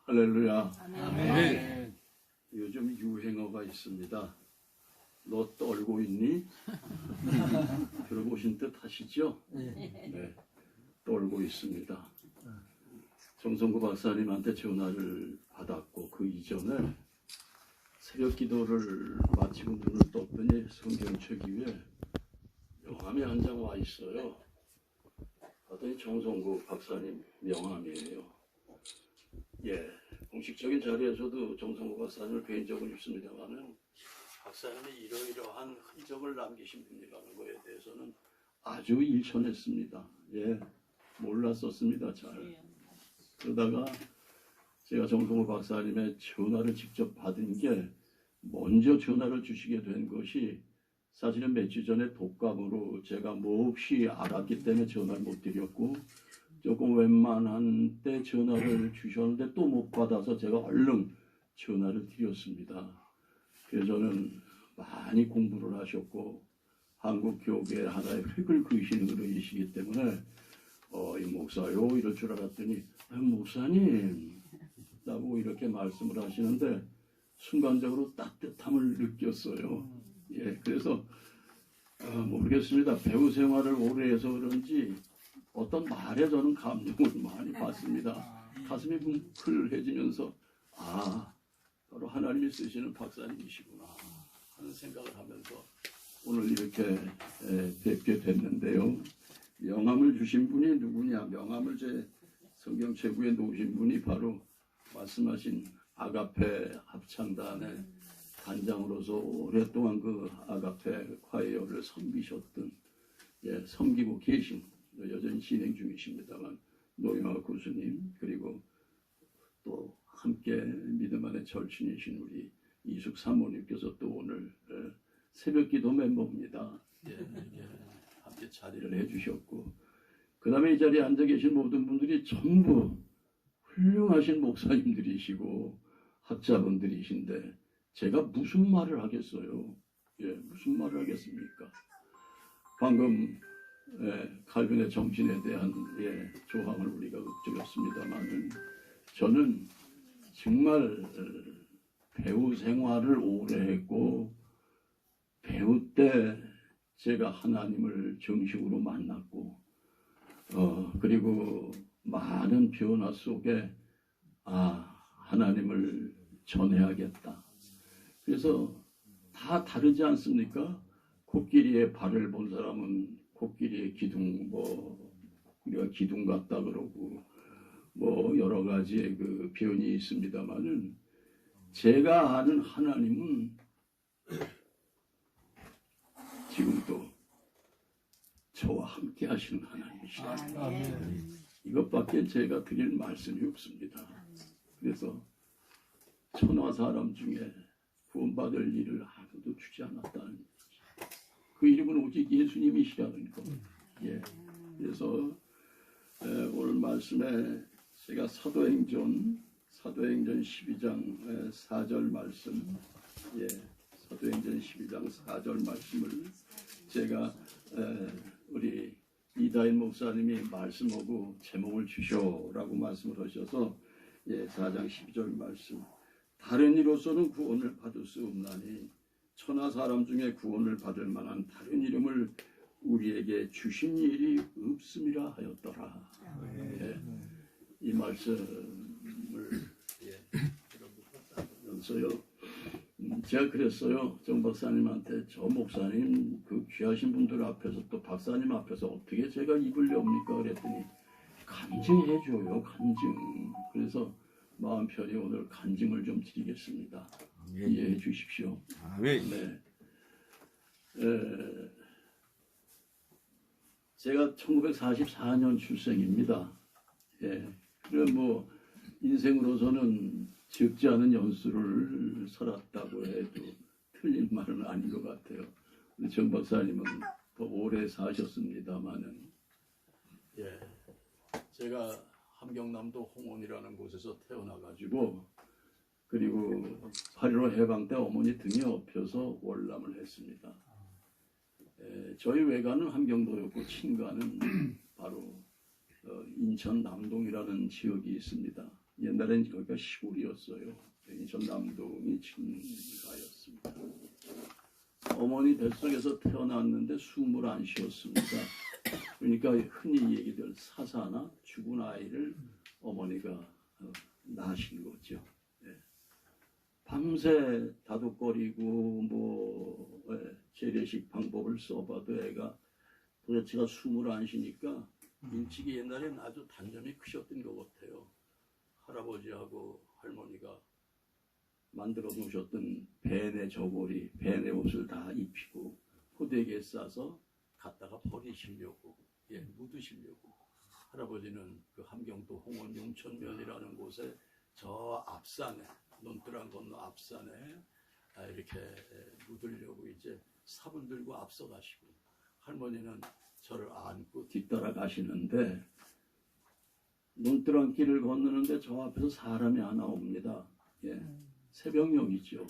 할렐루야. 아멘. 요즘 유행어가 있습니다. 너 떨고 있니? 들어보신 듯 하시죠? 네, 떨고 있습니다. 정성구 박사님한테 전화를 받았고 그 이전에 새벽 기도를 마치고 눈을 떴더니 성경책 위에 명함이 한 장 와 있어요. 봤더니 정성구 박사님 명함이에요. 예, 공식적인 자리에서도 정성구 박사님을 뵌 적은 있습니다만은 박사님이 이러이러한 흔적을 남기신 분이라는 것에 대해서는 아주 일천했습니다. 예, 몰랐었습니다. 잘. 그러다가 제가 정성구 박사님의 전화를 직접 받은 게 먼저 전화를 주시게 된 것이 사실은 몇 주 전에 독감으로 제가 몹시 알았기 때문에 전화를 못 드렸고 조금 웬만한 때 전화를 주셨는데 또 못 받아서 제가 얼른 전화를 드렸습니다. 그래서 저는 많이 공부를 하셨고 한국 교계 하나의 획을 그으시는 분이시기 때문에 이 목사요 이럴 줄 알았더니 목사님 라고 이렇게 말씀을 하시는데 순간적으로 따뜻함을 느꼈어요. 예, 그래서 모르겠습니다. 배우 생활을 오래 해서 그런지 어떤 말에 저는 감동을 많이 받습니다. 가슴이 뭉클해지면서 바로 하나님이 쓰시는 박사님이시구나 하는 생각을 하면서 오늘 이렇게 뵙게 됐는데요. 명함을 주신 분이 누구냐? 명함을 제 성경책에 놓으신 분이 바로 말씀하신 아가페 합창단의 단장으로서 오랫동안 그 아가페 콰이어를 섬기셨던 섬기고 계신 여전히 진행 중이십니다만 노영아 교수님 그리고 또 함께 믿음 안에 절친이신 우리 이숙 사모님께서 또 오늘 새벽기도 멤버입니다. 함께 자리를 해주셨고 그 다음에 이 자리에 앉아 계신 모든 분들이 전부 훌륭하신 목사님들이시고 학자분들이신데 제가 무슨 말을 하겠어요? 무슨 말을 하겠습니까? 방금 칼빈의 정신에 대한 조항을 우리가 읊조렸습니다만 저는 정말 배우 생활을 오래 했고 배우 때 제가 하나님을 정식으로 만났고 그리고 많은 변화 속에 하나님을 전해야겠다. 그래서 다 다르지 않습니까? 코끼리의 발을 본 사람은 코끼리의 기둥 우리가 기둥 같다 그러고 여러 가지의 그 표현이 있습니다만은 제가 아는 하나님은 지금도 저와 함께 하시는 하나님이시다. 이것밖에 제가 드릴 말씀이 없습니다. 그래서 천하 사람 중에 구원받을 일을 아무도 주지 않았다는 그 이름은 오직 예수님이시라는 것. 그래서 오늘 말씀에 제가 사도행전 12장 4절 말씀 사도행전 12장 4절 말씀을 제가 우리 이다인 목사님이 말씀하고 제목을 주셔라고 말씀을 하셔서 4장 12절 말씀 다른 이로서는 구원을 받을 수 없나니 천하 사람 중에 구원을 받을 만한 다른 이름을 우리에게 주신 일이 없음이라 하였더라. 이 말씀을 들어보면서요. 제가 그랬어요. 정 박사님한테 저 목사님 그 귀하신 분들 앞에서 또 박사님 앞에서 어떻게 제가 입을 엽니까? 그랬더니 간증해줘요. 간증. 그래서 마음 편히 오늘 간증을 좀 드리겠습니다. 이해해 주십시오. 제가 1944년 출생입니다. 그럼 인생으로서는 적지 않은 연수를 살았다고 해도 틀린 말은 아닌 것 같아요. 정 박사님은 더 오래 사셨습니다만은 제가 함경남도 홍원이라는 곳에서 태어나가지고 그리고 8.15 해방 때 어머니 등에 업혀서 월남을 했습니다. 저희 외가는 함경도였고 친가는 바로 인천 남동이라는 지역이 있습니다. 옛날엔 거기가 시골이었어요. 전남동이 친가였습니다. 어머니 뱃속에서 태어났는데 숨을 안 쉬었습니다. 그러니까 흔히 얘기들 사사나 죽은 아이를 어머니가 낳으신 거죠. 예. 밤새 다독거리고 재래식 방법을 써봐도 애가 도대체가 숨을 안 쉬니까 일찍이 옛날엔 아주 단점이 크셨던 것 같아요. 할아버지하고 할머니가 만들어 놓으셨던 배내 저고리, 배내 옷을 다 입히고 포대기에 싸서 갖다가 버리시려고, 묻으시려고. 할아버지는 그 함경도 홍원 용천면이라는 곳에 저 앞산에, 논두랑 건너 앞산에 이렇게 묻으려고 이제 삽을 들고 앞서 가시고, 할머니는 저를 안고 뒤따라 가시는데, 논두랑 길을 건너는데 저 앞에서 사람이 하나 옵니다. 새벽녘이죠.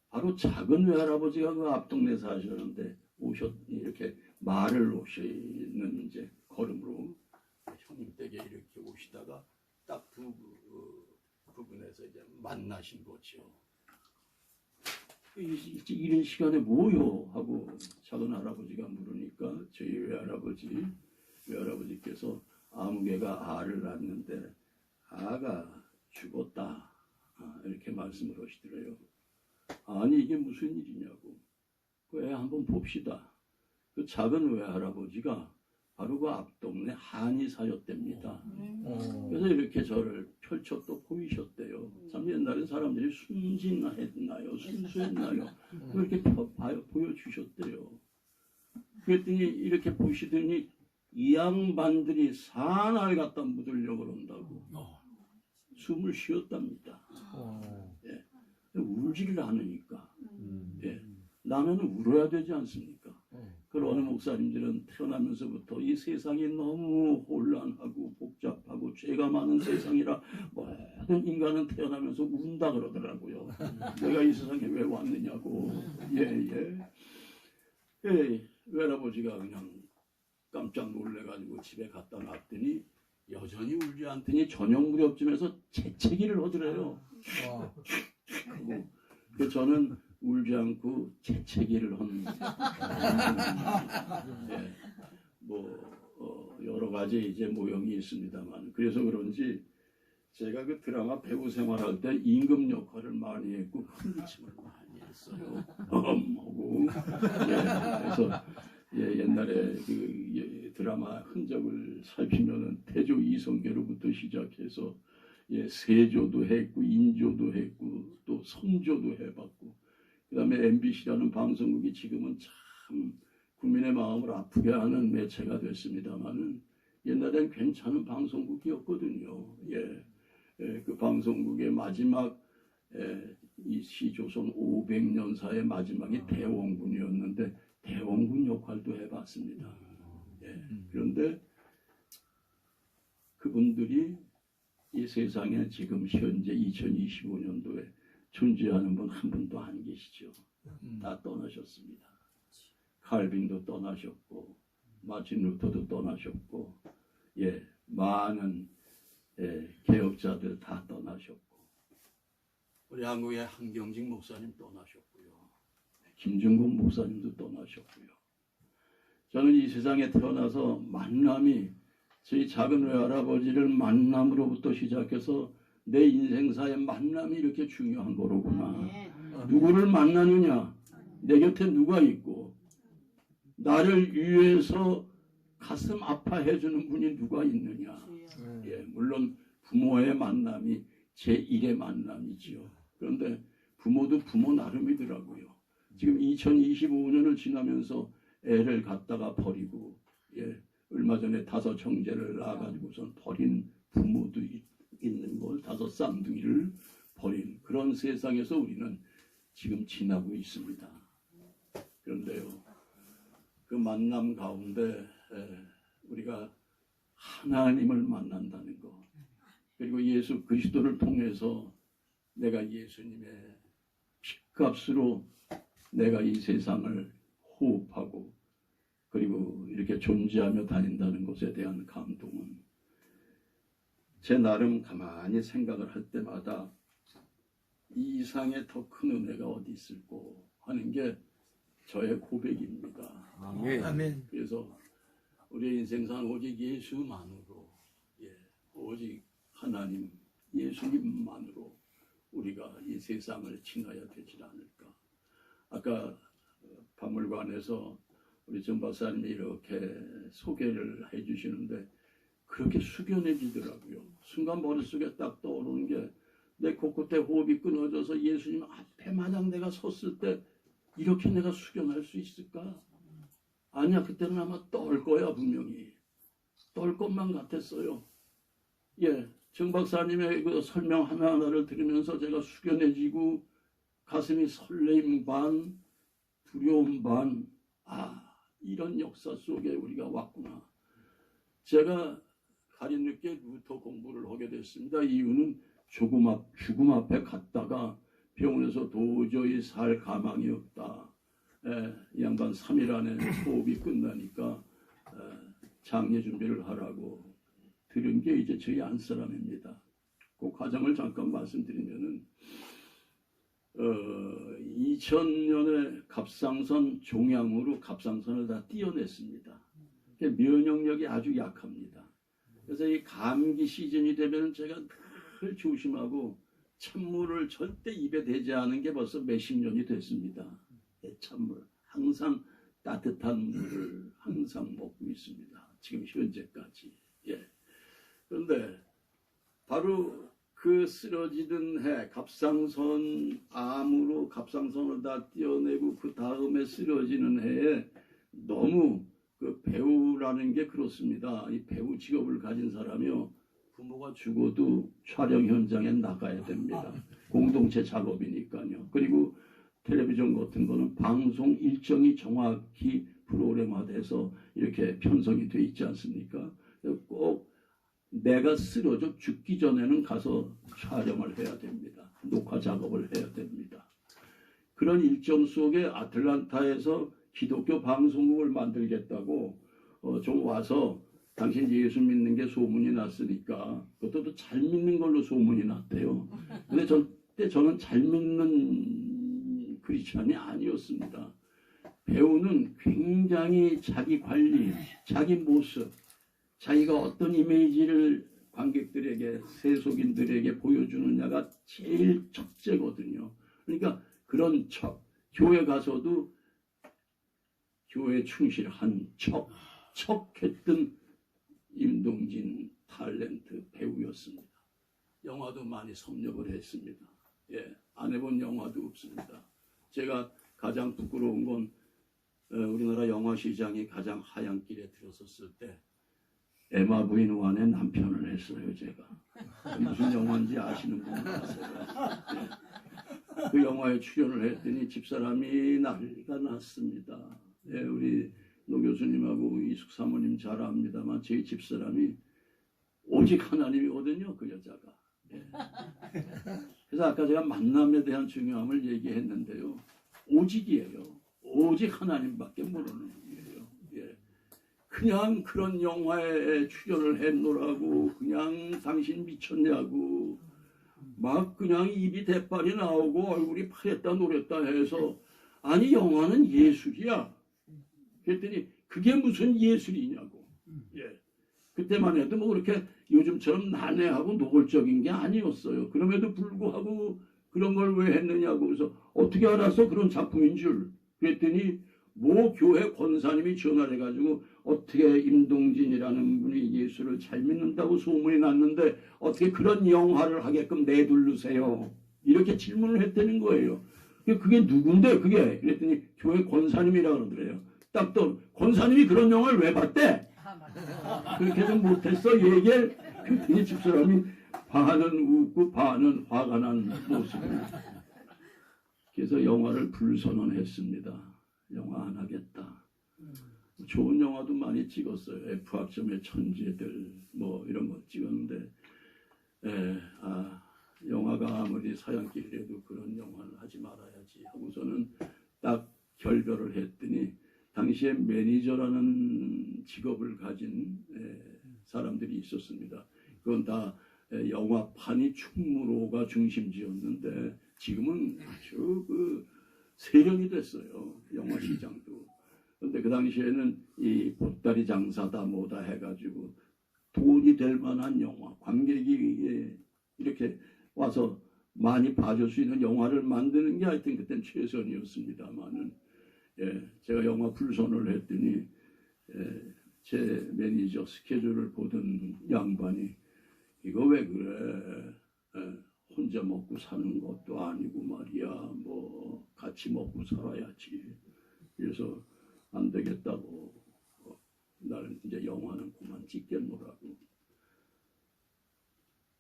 바로 작은 외할아버지가 그 앞동네 사셨는데 이렇게 말을 오시는 이제 걸음으로 형님 댁에 이렇게 오시다가 딱 두 부분에서 이제 만나신 거죠. 이제 이런 시간에 뭐요? 하고 작은 할아버지가 물으니까 저희 외할아버지께서 아무개가 알을 낳았는데 아가 죽었다. 이렇게 말씀을 하시더래요. 아니 이게 무슨 일이냐고. 그 애 한번 봅시다. 그 작은 외할아버지가 바로 그 앞동네 한의사였답니다. 그래서 이렇게 저를 펼쳐 또 보이셨대요. 참 옛날에 사람들이 순진했나요? 순수했나요? 그렇게 보여주셨대요. 그랬더니 이렇게 보시더니 이 양반들이 산알 갖다 묻으려고 그런다고 숨을 쉬었답니다. 예. 울지를 않으니까. 예. 나는 울어야 되지 않습니까? 그 어느 목사님들은 태어나면서부터 이 세상이 너무 혼란하고 복잡하고 죄가 많은 세상이라 모든 인간은 태어나면서 운다 그러더라고요. 내가 이 세상에 왜 왔느냐고. 외할아버지가 그냥 깜짝 놀래가지고 집에 갖다 놨더니 여전히 울지 않더니 저녁 무렵쯤에서 재채기를 하더래요. 그래서 저는 울지 않고 재채기를 한 여러 가지 이제 모형이 있습니다만, 그래서 그런지 제가 그 드라마 배우 생활할 때 임금 역할을 많이 했고 흥기침을 많이 했어요. 하고 그래서 옛날에 그 드라마 흔적을 살피면은 태조 이성계로부터 시작해서 세조도 했고 인조도 했고 또 선조도 해봤고, 그 다음에 MBC라는 방송국이 지금은 참 국민의 마음을 아프게 하는 매체가 됐습니다만은 옛날엔 괜찮은 방송국이었거든요. 그 방송국의 마지막 이 시조선 500년사의 마지막이 대원군이었는데 대원군 역할도 해봤습니다. 그런데 그분들이 이 세상에 지금 현재 2025년도에 존재하는 분 한 분도 안 계시죠. 다 떠나셨습니다. 칼빈도 떠나셨고 마틴 루터도 떠나셨고 많은 개혁자들 다 떠나셨고, 우리 한국의 한경직 목사님 떠나셨고요. 김중곤 목사님도 떠나셨고요. 저는 이 세상에 태어나서 만남이, 저희 작은 외할아버지를 만남으로부터 시작해서 내 인생사의 만남이 이렇게 중요한 거로구나. 누구를 만나느냐, 내 곁에 누가 있고 나를 위해서 가슴 아파해 주는 분이 누가 있느냐. 물론 부모의 만남이 제1의 만남이지요. 그런데 부모도 부모 나름이더라고요. 지금 2025년을 지나면서 애를 갖다가 버리고 얼마 전에 5 형제를 낳아가지고선 버린 부모도 있는 걸, 5 쌍둥이를 버린 그런 세상에서 우리는 지금 지나고 있습니다. 그런데요, 그 만남 가운데 우리가 하나님을 만난다는 것, 그리고 예수 그리스도를 통해서 내가 예수님의 핏값으로 내가 이 세상을 호흡하고 그리고 이렇게 존재하며 다닌다는 것에 대한 감동은 제 나름 가만히 생각을 할 때마다 이 이상의 더 큰 은혜가 어디 있을꼬 하는 게 저의 고백입니다. 아멘. 그래서 우리의 인생상 오직 예수만으로, 오직 하나님 예수님만으로 우리가 이 세상을 칭하여 되질 않을까. 아까 박물관에서 우리 정 박사님이 이렇게 소개를 해주시는데 그렇게 숙연해지더라고요. 순간 머릿속에 딱 떠오르는 게 내 코끝에 호흡이 끊어져서 예수님 앞에 마냥 내가 섰을 때 이렇게 내가 숙연할 수 있을까? 아니야, 그때는 아마 떨 거야. 분명히 떨 것만 같았어요. 정 박사님의 그 설명 하나하나를 들으면서 제가 숙연해지고 가슴이 설레임 반, 두려움 반, 이런 역사 속에 우리가 왔구나. 제가 가린 늦게 루터 공부를 하게 됐습니다. 이유는 죽음 앞에 갔다가 병원에서 도저히 살 가망이 없다. 이 양반 3일 안에 호흡이 끝나니까 장례 준비를 하라고 들은 게 이제 저희 안사람입니다. 그 과정을 잠깐 말씀드리면은 2000년에 갑상선 종양으로 갑상선을 다 띄어냈습니다. 면역력이 아주 약합니다. 그래서 이 감기 시즌이 되면 제가 늘 조심하고 찬물을 절대 입에 대지 않은 게 벌써 몇십 년이 됐습니다. 찬물, 항상 따뜻한 물을 항상 먹고 있습니다. 지금 현재까지. 그런데 바로 그 쓰러지던 해 갑상선 암으로 갑상선을 다 떼어내고 그 다음에 쓰러지는 해에 너무 그 배우라는 게 그렇습니다. 이 배우 직업을 가진 사람이요, 부모가 죽어도 촬영 현장에 나가야 됩니다. 공동체 작업이니까요. 그리고 텔레비전 같은 거는 방송 일정이 정확히 프로그램화돼서 이렇게 편성이 돼 있지 않습니까? 꼭 내가 쓰러져 죽기 전에는 가서 촬영을 해야 됩니다. 녹화 작업을 해야 됩니다. 그런 일정 속에 아틀란타에서 기독교 방송국을 만들겠다고 좀 와서 당신 예수 믿는 게 소문이 났으니까 그것도 잘 믿는 걸로 소문이 났대요. 근데 저는 잘 믿는 크리스찬이 아니었습니다. 배우는 굉장히 자기 관리, 자기 모습, 자기가 어떤 이미지를 관객들에게, 세속인들에게 보여주느냐가 제일 첫째거든요. 그러니까 그런 척, 교회 가서도 교회 충실한 척했던 임동진 탤런트 배우였습니다. 영화도 많이 섭렵을 했습니다. 안 해본 영화도 없습니다. 제가 가장 부끄러운 건 우리나라 영화 시장이 가장 하얀 길에 들어섰을 때 에마 부인 완의 남편을 했어요. 제가 무슨 영화인지 아시는 분 아세요? 그 영화에 출연을 했더니 집사람이 난리가 났습니다. 우리 노 교수님하고 이숙 사모님 잘 압니다만 제 집사람이 오직 하나님이거든요. 그 여자가. 그래서 아까 제가 만남에 대한 중요함을 얘기했는데요. 오직이에요. 오직 하나님밖에 모르는 분이에요. 그냥 그런 영화에 출연을 했노라고 그냥 당신 미쳤냐고 막 그냥 입이 대빨이 나오고 얼굴이 파랬다 노랬다 해서 아니 영화는 예술이야. 그랬더니 그게 무슨 예술이냐고. 그때만 해도 뭐 그렇게 요즘처럼 난해하고 노골적인 게 아니었어요. 그럼에도 불구하고 그런 걸 왜 했느냐고. 그래서 어떻게 알았어 그런 작품인 줄. 그랬더니 모 교회 권사님이 전화를 해가지고 어떻게 임동진이라는 분이 예수를 잘 믿는다고 소문이 났는데 어떻게 그런 영화를 하게끔 내두르세요. 이렇게 질문을 했다는 거예요. 그게 누군데 그게? 그랬더니 교회 권사님이라 그러더래요. 딱 또 권사님이 그런 영화를 왜 봤대? 그렇게 좀 못했어 얘기를. 그랬더니 집사람이 반은 웃고 반은 화가 난 모습을. 그래서 영화를 불선언했습니다. 영화 안 하겠다. 좋은 영화도 많이 찍었어요. F학점의 천재들 뭐 이런 거 찍었는데 영화가 아무리 사양길이라도 그런 영화를 하지 말아야지 하고서는 딱 결별을 했더니 당시에 매니저라는 직업을 가진 사람들이 있었습니다. 그건 다 영화판이 충무로가 중심지였는데 지금은 아주 그 세련이 됐어요. 영화 시장도. 그런데 그 당시에는 이 보따리 장사다 뭐다 해가지고 돈이 될 만한 영화, 관객이 이렇게 와서 많이 봐줄 수 있는 영화를 만드는 게 하여튼 그땐 최선이었습니다만은, 제가 영화 불선을 했더니 제 매니저 스케줄을 보던 양반이 이거 왜 그래? 혼자 먹고 사는 것도 아니고 말이야. 뭐 같이 먹고 살아야지. 그래서 안 되겠다고 나는 이제 영화는 그만 찍겠노라고.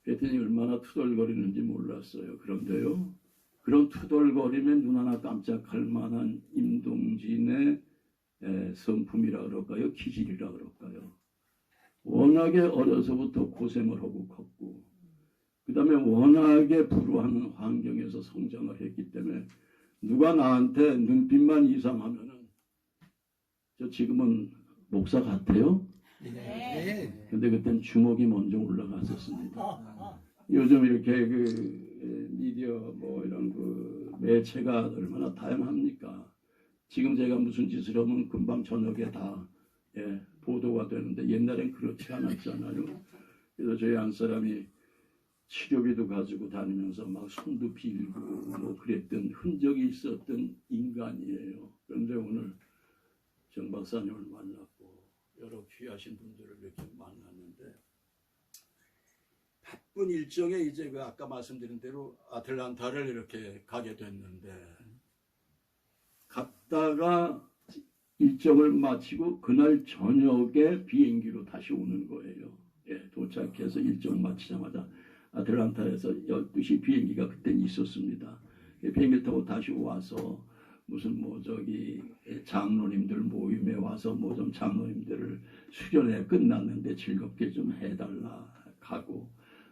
그랬더니 얼마나 투덜거리는지 몰랐어요. 그런데요, 그런 투덜거림에 눈 하나 깜짝할 만한 임동진의 성품이라 그럴까요? 기질이라 그럴까요? 워낙에 어려서부터 고생을 하고 컸고, 그 다음에 워낙에 불우한 환경에서 성장을 했기 때문에 누가 나한테 눈빛만 이상하면은 저 지금은 목사 같아요? 네. 근데 그땐 주먹이 먼저 올라갔었습니다. 요즘 이렇게 그 미디어 뭐 이런 그 매체가 얼마나 다양합니까? 지금 제가 무슨 짓을 하면 금방 저녁에 다 보도가 되는데 옛날엔 그렇지 않았잖아요. 그래서 저희 한 사람이 치료비도 가지고 다니면서 막 손도 빌고 뭐 그랬던 흔적이 있었던 인간이에요. 그런데 오늘 정 박사님을 만났고 여러 귀하신 분들을 이렇게 만났는데 바쁜 일정에 이제 그 아까 말씀드린 대로 아틀란타를 이렇게 가게 됐는데 갔다가 일정을 마치고 그날 저녁에 비행기로 다시 오는 거예요. 도착해서 일정 마치자마자 아틀란타에서 12시 비행기가 그때 있었습니다. 비행기 타고 다시 와서 무슨 뭐 저기 장로님들 모임에 와서 뭐 좀 장로님들을 수련회 끝났는데 즐겁게 좀 해달라 하고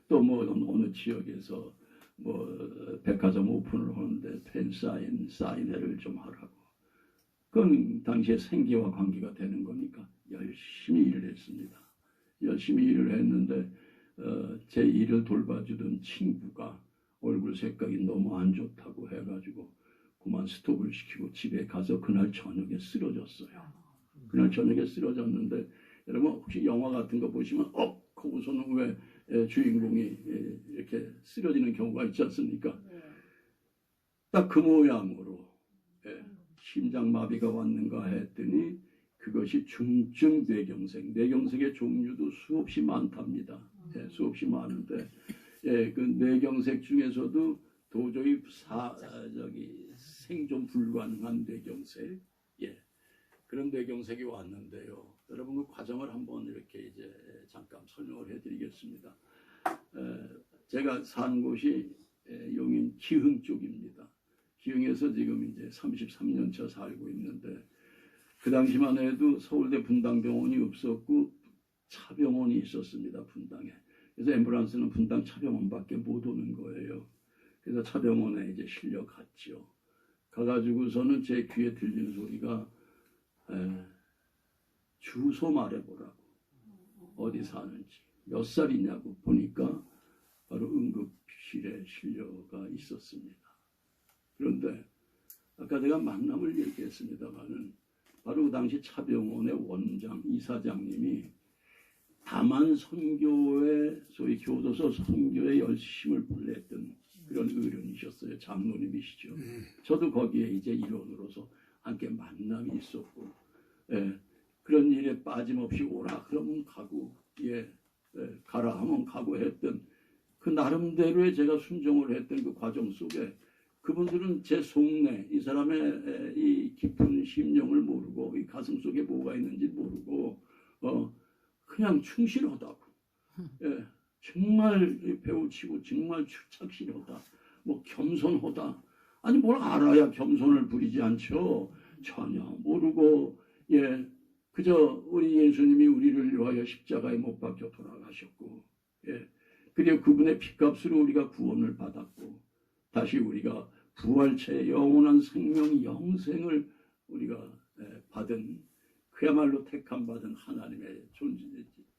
또 뭐 어느 지역에서 뭐 백화점 오픈을 하는데 팬 사인회를 좀 하라고. 그건 당시에 생계와 관계가 되는 거니까 열심히 일을 했습니다. 열심히 일을 했는데 제 일을 돌봐주던 친구가 얼굴 색깔이 너무 안 좋다고 해가지고 그만 스톱을 시키고 집에 가서 그날 저녁에 쓰러졌어요. 그날 저녁에 쓰러졌는데 여러분 혹시 영화 같은 거 보시면 거기서는 왜 주인공이 이렇게 쓰러지는 경우가 있지 않습니까? 딱 그 모양으로 심장마비가 왔는가 했더니 그것이 중증 뇌경색. 뇌경색의 종류도 수없이 많답니다. 수없이 많은데 그 뇌경색 중에서도 도저히 생존 불가능한 뇌경색, 그런 뇌경색이 왔는데요. 여러분 그 과정을 한번 이렇게 이제 잠깐 설명을 해드리겠습니다. 제가 산 곳이 용인 기흥 쪽입니다. 기흥에서 지금 이제 33년 차 살고 있는데 그 당시만 해도 서울대 분당병원이 없었고 차병원이 있었습니다. 분당에. 그래서 앰뷸런스는 분당 차병원밖에 못 오는 거예요. 그래서 차병원에 이제 실려갔죠. 가가지고서는 제 귀에 들리는 소리가 주소 말해보라고. 어디 사는지. 몇 살이냐고 보니까 바로 응급실에 실려가 있었습니다. 그런데 아까 제가 만남을 얘기했습니다만은 바로 그 당시 차병원의 원장, 이사장님이 다만 선교에 소위 교도소 선교에 열심을 불냈던 그런 어른이셨어요. 장로님이시죠. 저도 거기에 이제 일원으로서 함께 만남이 있었고, 그런 일에 빠짐없이 오라 그러면 가고, 가라 하면 가고 했던 그 나름대로의 제가 순종을 했던 그 과정 속에 그분들은 제 속내, 이 사람의 이 깊은 심령을 모르고 이 가슴 속에 뭐가 있는지 모르고 그냥 충실하다고. 정말 배우치고 정말 착실하다. 뭐 겸손하다. 아니 뭘 알아야 겸손을 부리지 않죠. 전혀 모르고 그저 우리 예수님이 우리를 위하여 십자가에 못 박혀 돌아가셨고 그리고 그분의 피값으로 우리가 구원을 받았고 다시 우리가 부활체 영원한 생명 영생을 우리가 받은 그야말로 택함 받은 하나님의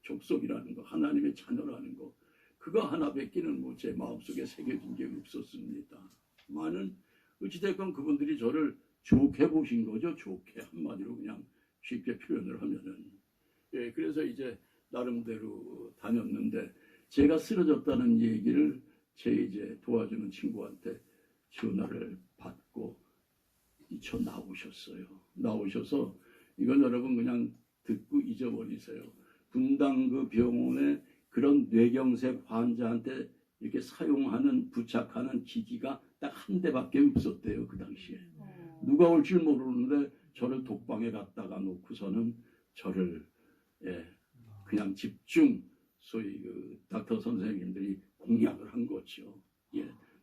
족속이라는 거, 하나님의 자녀라는 거, 그거 하나밖에는 뭐 제 마음속에 새겨진 게 없었습니다. 많은 어찌됐건 그분들이 저를 좋게 보신 거죠. 좋게 한마디로 그냥 쉽게 표현을 하면은. 예, 그래서 이제 나름대로 다녔는데 제가 쓰러졌다는 얘기를 제 이제 도와주는 친구한테 전화를 받고 저 나오셨어요. 나오셔서 이건 여러분 그냥 듣고 잊어버리세요. 분당 그 병원에 그런 뇌경색 환자한테 이렇게 사용하는 부착하는 기기가 딱 한 대밖에 없었대요. 그 당시에. 누가 올 줄 모르는데 저를 독방에 갖다가 놓고서는 저를 그냥 집중 소위 그 닥터 선생님들이 공약을 한 거죠.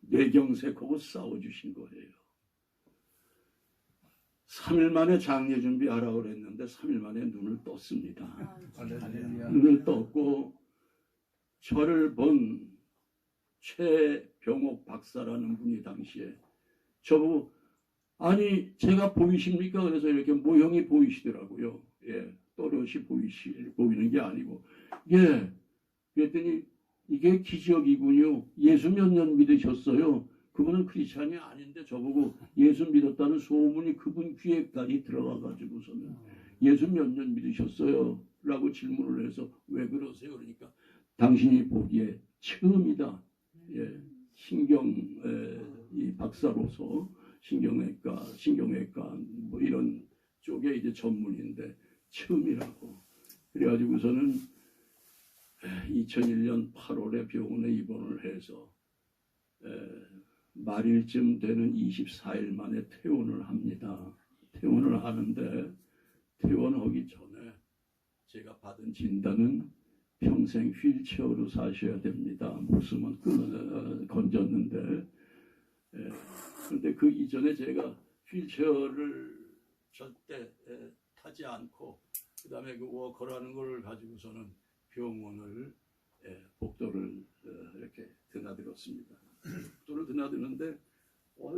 뇌경색하고 싸워주신 거예요. 3일 만에 장례 준비하라고 그랬는데 3일 만에 눈을 떴습니다. 눈을 떴고 저를 본 최병옥 박사라는 분이 당시에 저보고 아니 제가 보이십니까? 그래서 이렇게 모형이 보이시더라고요. 또렷이 보이는 게 아니고 그랬더니 이게 기적이군요. 예수 몇 년 믿으셨어요? 그분은 크리스찬이 아닌데 저보고 예수 믿었다는 소문이 그분 귀에까지 들어가가지고서는 예수 몇 년 믿으셨어요? 라고 질문을 해서 왜 그러세요? 그러니까 당신이 보기에 처음이다. 이 박사로서 신경외과 뭐 이런 쪽에 이제 전문인데 처음이라고. 그래가지고서는 2001년 8월에 병원에 입원을 해서 말일쯤 되는 24일 만에 퇴원을 합니다. 퇴원을 하는데 퇴원하기 전에 제가 받은 진단은 평생 휠체어로 사셔야 됩니다. 목숨은 건졌는데 그런데 그 이전에 제가 휠체어를 절대 타지 않고 그 다음에 그 워커라는 걸 가지고서는 병원을 복도를 이렇게 드나들었습니다. 복도를 드나드는데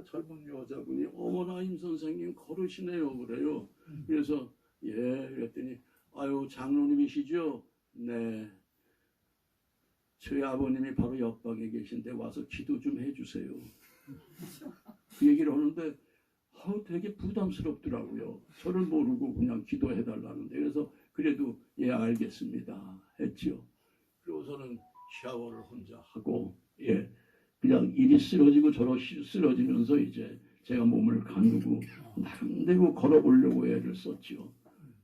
젊은 여자분이 어머나 임 선생님 걸으시네요 그래요. 그래서 그랬더니 아유 장로님이시죠? 네. 저희 아버님이 바로 옆방에 계신데 와서 기도 좀 해주세요. 그 얘기를 하는데 되게 부담스럽더라고요. 저를 모르고 그냥 기도해달라는데 그래서 그래도 알겠습니다 했죠. 그러고서는 샤워를 혼자 하고 그냥 이리 쓰러지고 저러 쓰러지면서 이제 제가 몸을 가누고 나름대로 걸어 오려고 애를 썼죠.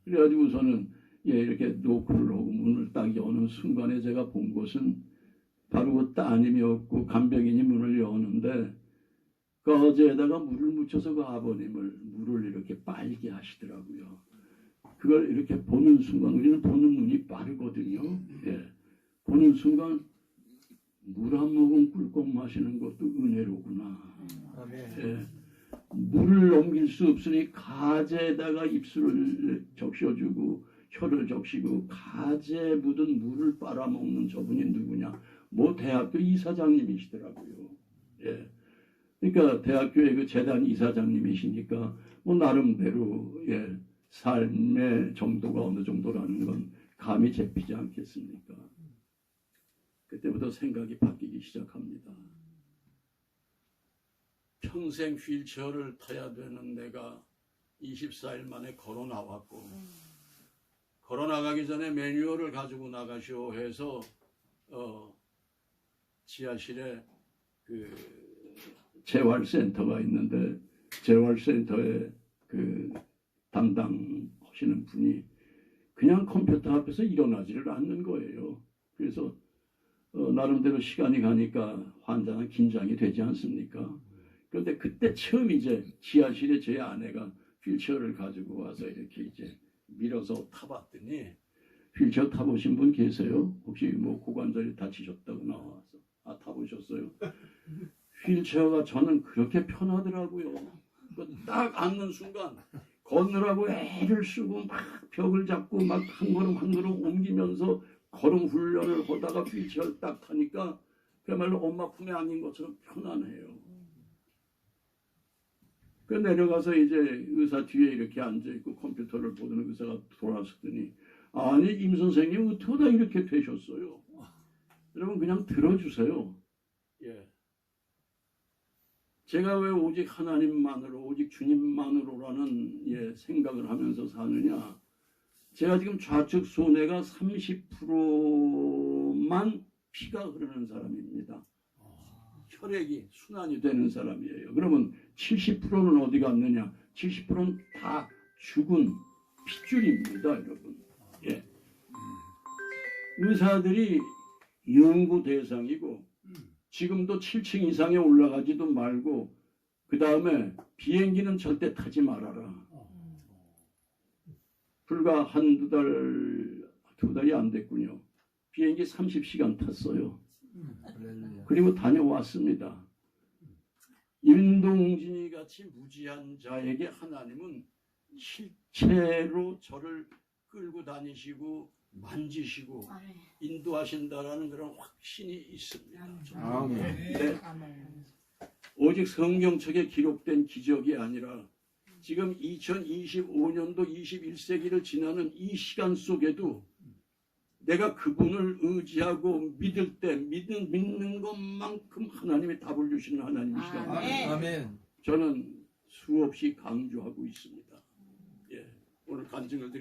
그래가지고서는 이렇게 노크를 하고 문을 딱 여는 순간에 제가 본 것은 바로 그 따님이었고 간병인이 문을 여는데 그 어제에다가 물을 묻혀서 그 아버님을 물을 이렇게 빨게 하시더라고요. 그걸 이렇게 보는 순간 우리는 보는 눈이 빠르거든요. 보는 순간 물 한 모금 꿀꺽 마시는 것도 은혜로구나. 물을 넘길 수 없으니 가재에다가 입술을 적셔주고 혀를 적시고 가재에 묻은 물을 빨아먹는 저분이 누구냐? 뭐 대학교 이사장님이시더라고요. 그러니까 대학교의 그 재단 이사장님이시니까 뭐 나름대로 삶의 정도가 어느 정도라는 건 감이 잡히지 않겠습니까? 그때부터 생각이 바뀌기 시작합니다. 평생 휠체어를 타야 되는 내가 24일 만에 걸어 나왔고 걸어 나가기 전에 매뉴얼을 가지고 나가시오 해서 지하실에 그 재활센터가 있는데 재활센터에 그 담당하시는 분이 그냥 컴퓨터 앞에서 일어나지를 않는 거예요. 그래서 나름대로 시간이 가니까 환자는 긴장이 되지 않습니까? 그런데 그때 처음 이제 지하실에 제 아내가 휠체어를 가지고 와서 이렇게 이제 밀어서 타봤더니 휠체어 타보신 분 계세요? 혹시 뭐 고관절이 다치셨다고 나와서 타보셨어요? 휠체어가 저는 그렇게 편하더라고요. 딱 앉는 순간 걷느라고 애를 쓰고 막 벽을 잡고 막 한 걸음 한 걸음 옮기면서 걸음 훈련을 하다가 휠체어를 딱 타니까 그야말로 엄마 품에 안긴 것처럼 편안해요. 그 내려가서 이제 의사 뒤에 이렇게 앉아있고 컴퓨터를 보던 의사가 돌아섰더니 아니 임 선생님 어떻게 다 이렇게 되셨어요? 여러분 그냥 들어주세요. 예. 제가 왜 오직 하나님만으로, 오직 주님만으로라는 생각을 하면서 사느냐. 제가 지금 좌측 손해가 30%만 피가 흐르는 사람입니다. 혈액이 순환이 되는 사람이에요. 그러면 70%는 어디 갔느냐? 70%는 다 죽은 핏줄입니다, 여러분. 예. 의사들이 연구 대상이고 지금도 7층 이상에 올라가지도 말고 그 다음에 비행기는 절대 타지 말아라. 불과 한두 달, 두 달이 안 됐군요. 비행기 30시간 탔어요. 그리고 다녀왔습니다. 임동진이 같이 무지한 자에게 하나님은 실체로 저를 끌고 다니시고 만지시고 인도하신다라는 그런 확신이 있습니다. 네. 오직 성경책에 기록된 기적이 아니라 지금 2025년도 21세기를 지나는 이 시간 속에도 내가 그분을 의지하고 믿을 때 믿는 것만큼 하나님이 답을 주시는 하나님이시다. 아멘. 저는 수없이 강조하고 있습니다. 예, 오늘 간증을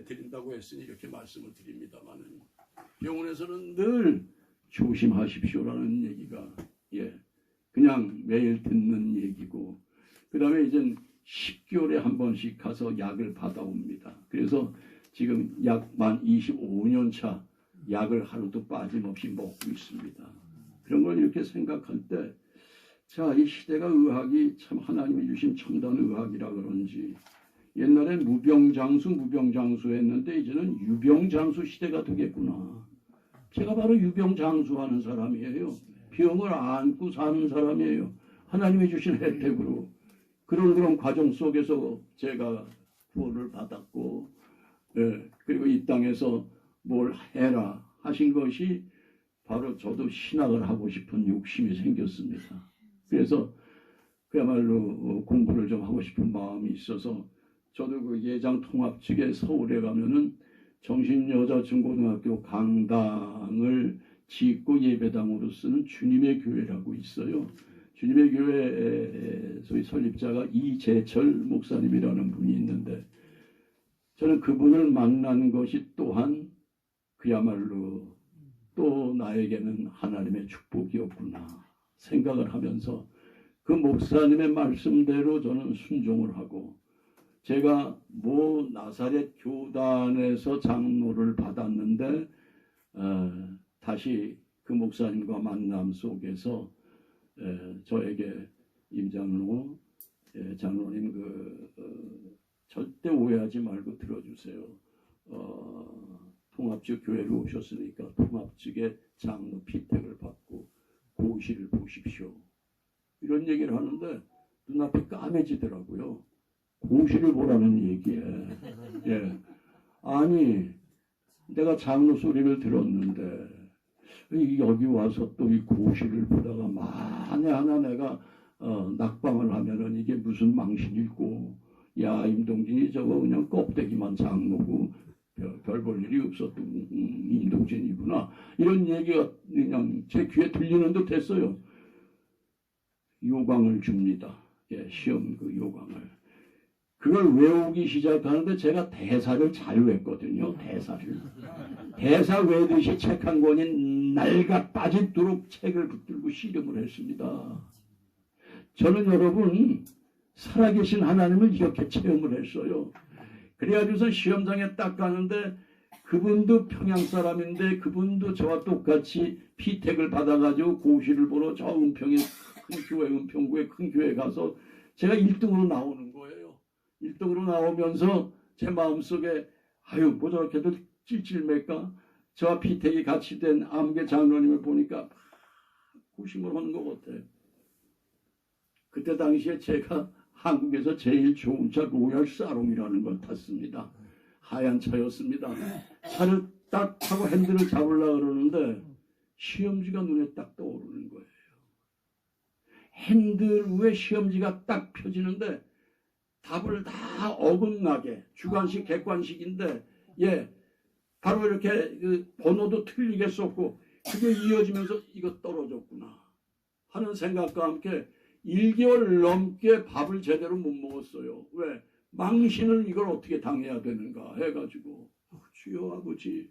드린다고 했으니 이렇게 말씀을 드립니다만은 병원에서는 늘 조심하십시오라는 얘기가 그냥 매일 듣는 얘기고 그 다음에 이젠 10개월에 한 번씩 가서 약을 받아옵니다. 그래서 지금 약 만 25년 차 약을 하루도 빠짐없이 먹고 있습니다. 그런 걸 이렇게 생각할 때 자, 이 시대가 의학이 참 하나님이 주신 첨단 의학이라 그런지 옛날엔 무병장수 했는데 이제는 유병장수 시대가 되겠구나. 제가 바로 유병장수하는 사람이에요. 병을 안고 사는 사람이에요. 하나님이 주신 혜택으로. 그런 과정 속에서 제가 구원을 받았고 그리고 이 땅에서 뭘 해라 하신 것이 바로 저도 신학을 하고 싶은 욕심이 생겼습니다. 그래서 그야말로 공부를 좀 하고 싶은 마음이 있어서 저도 그 예장 통합 측에 서울에 가면은 정신여자중고등학교 강당을 짓고 예배당으로 쓰는 주님의 교회라고 있어요. 주님의 교회 소위 설립자가 이재철 목사님이라는 분이 있는데 저는 그분을 만난 것이 또한 그야말로 또 나에게는 하나님의 축복이었구나 생각을 하면서 그 목사님의 말씀대로 저는 순종을 하고 제가 모 나사렛 교단에서 장로를 받았는데 다시 그 목사님과 만남 속에서 저에게 임장로 장로님 절대 오해하지 말고 들어주세요. 통합측 교회로 오셨으니까 통합측의 장로 피택을 받고 고시를 보십시오. 이런 얘기를 하는데 눈앞이 까매지더라고요. 고시를 보라는 얘기에. 아니 내가 장로 소리를 들었는데 여기 와서 또 이 고시를 보다가 만에 하나 내가 낙방을 하면은 이게 무슨 망신이고 야 임동진이 저거 그냥 껍데기만 장로고 별 볼 일이 없었던 임동진이구나 이런 얘기가 그냥 제 귀에 들리는 듯 했어요. 요강을 줍니다. 시험 그 요강을. 그걸 외우기 시작하는데 제가 대사를 잘 외웠거든요. 대사 외듯이 책 한 권이 낡아 빠지도록 책을 붙들고 씨름을 했습니다. 저는 여러분 살아계신 하나님을 이렇게 체험을 했어요. 그래가지고서 시험장에 딱 가는데 그분도 평양 사람인데 그분도 저와 똑같이 피택을 받아가지고 고시를 보러 저 은평에 큰 교회 은평구에 큰 교회 가서 제가 1등으로 나오는 거예요. 1등으로 나오면서 제 마음속에 아유 뭐 저렇게들 찔찔맬까 저와 피택이 같이 된 암계 장로님을 보니까 고심을 하는 것 같아요. 그때 당시에 제가 한국에서 제일 좋은 차 로얄 사롱이라는 걸 탔습니다. 하얀 차였습니다. 차를 딱 타고 핸들을 잡으려고 그러는데 시험지가 눈에 딱 떠오르는 거예요. 핸들 위에 시험지가 딱 펴지는데 답을 다 어긋나게 주관식 객관식인데 바로 이렇게 그 번호도 틀리게 썼고 그게 이어지면서 이거 떨어졌구나 하는 생각과 함께 1개월 넘게 밥을 제대로 못 먹었어요. 왜? 망신을 이걸 어떻게 당해야 되는가 해가지고 주여 아버지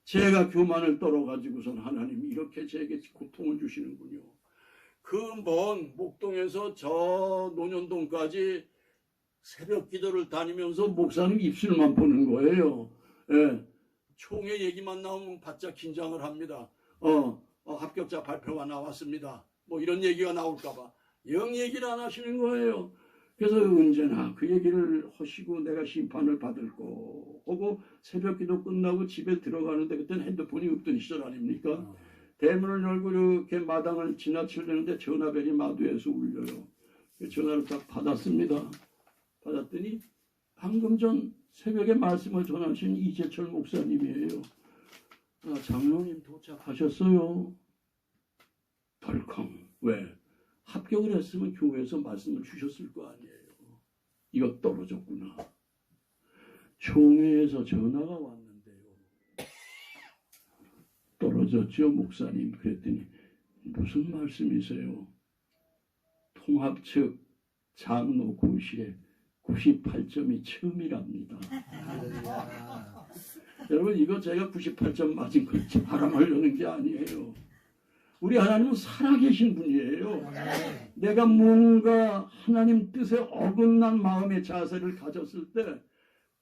제가 교만을 떨어가지고선 하나님 이렇게 제게 고통을 주시는군요. 그 먼 목동에서 저 논현동까지 새벽 기도를 다니면서 목사님 입술만 보는 거예요. 예. 총회 얘기만 나오면 바짝 긴장을 합니다. 합격자 발표가 나왔습니다. 뭐 이런 얘기가 나올까봐 영 얘기를 안 하시는 거예요. 그래서 언제나 그 얘기를 하시고 내가 심판을 받을 거 하고 새벽 기도 끝나고 집에 들어가는데 그때는 핸드폰이 없던 시절 아닙니까? 대문을 열고 이렇게 마당을 지나치려는데 전화벨이 마두에서 울려요. 전화를 딱 받았습니다. 받았더니 방금 전 새벽에 말씀을 전하신 이재철 목사님이에요. 장로님 도착하셨어요. 덜컹. 왜? 합격을 했으면 교회에서 말씀을 주셨을 거 아니에요. 이거 떨어졌구나. 총회에서 전화가 왔는데요. 떨어졌죠 목사님. 그랬더니 무슨 말씀이세요? 통합 측 장로 고시에 98점이 처음이랍니다. 여러분 이거 제가 98점 맞은 걸 자랑하려는 게 아니에요. 우리 하나님은 살아계신 분이에요. 내가 뭔가 하나님 뜻에 어긋난 마음의 자세를 가졌을 때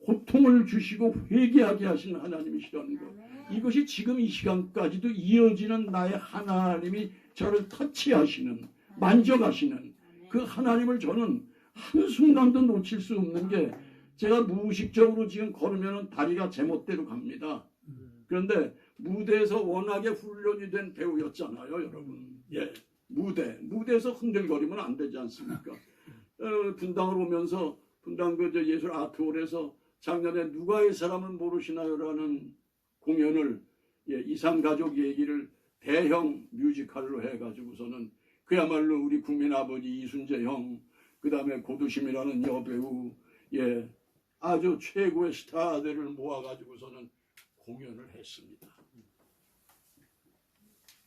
고통을 주시고 회개하게 하시는 하나님이시라는 것. 이것이 지금 이 시간까지도 이어지는 나의 하나님이 저를 터치하시는, 만져가시는 그 하나님을 저는 한순간도 놓칠 수 없는 게 제가 무의식적으로 지금 걸으면 다리가 제멋대로 갑니다. 그런데 무대에서 워낙에 훈련이 된 배우였잖아요, 여러분. 예, 무대에서 흔들거리면 안 되지 않습니까? 분당을 오면서 분당 그 예술 아트홀에서 작년에 누가 이 사람을 모르시나요라는 공연을 이산가족 얘기를 대형 뮤지컬로 해가지고서는 그야말로 우리 국민 아버지 이순재 형, 그 다음에 고두심이라는 여배우, 아주 최고의 스타들을 모아가지고서는 공연을 했습니다.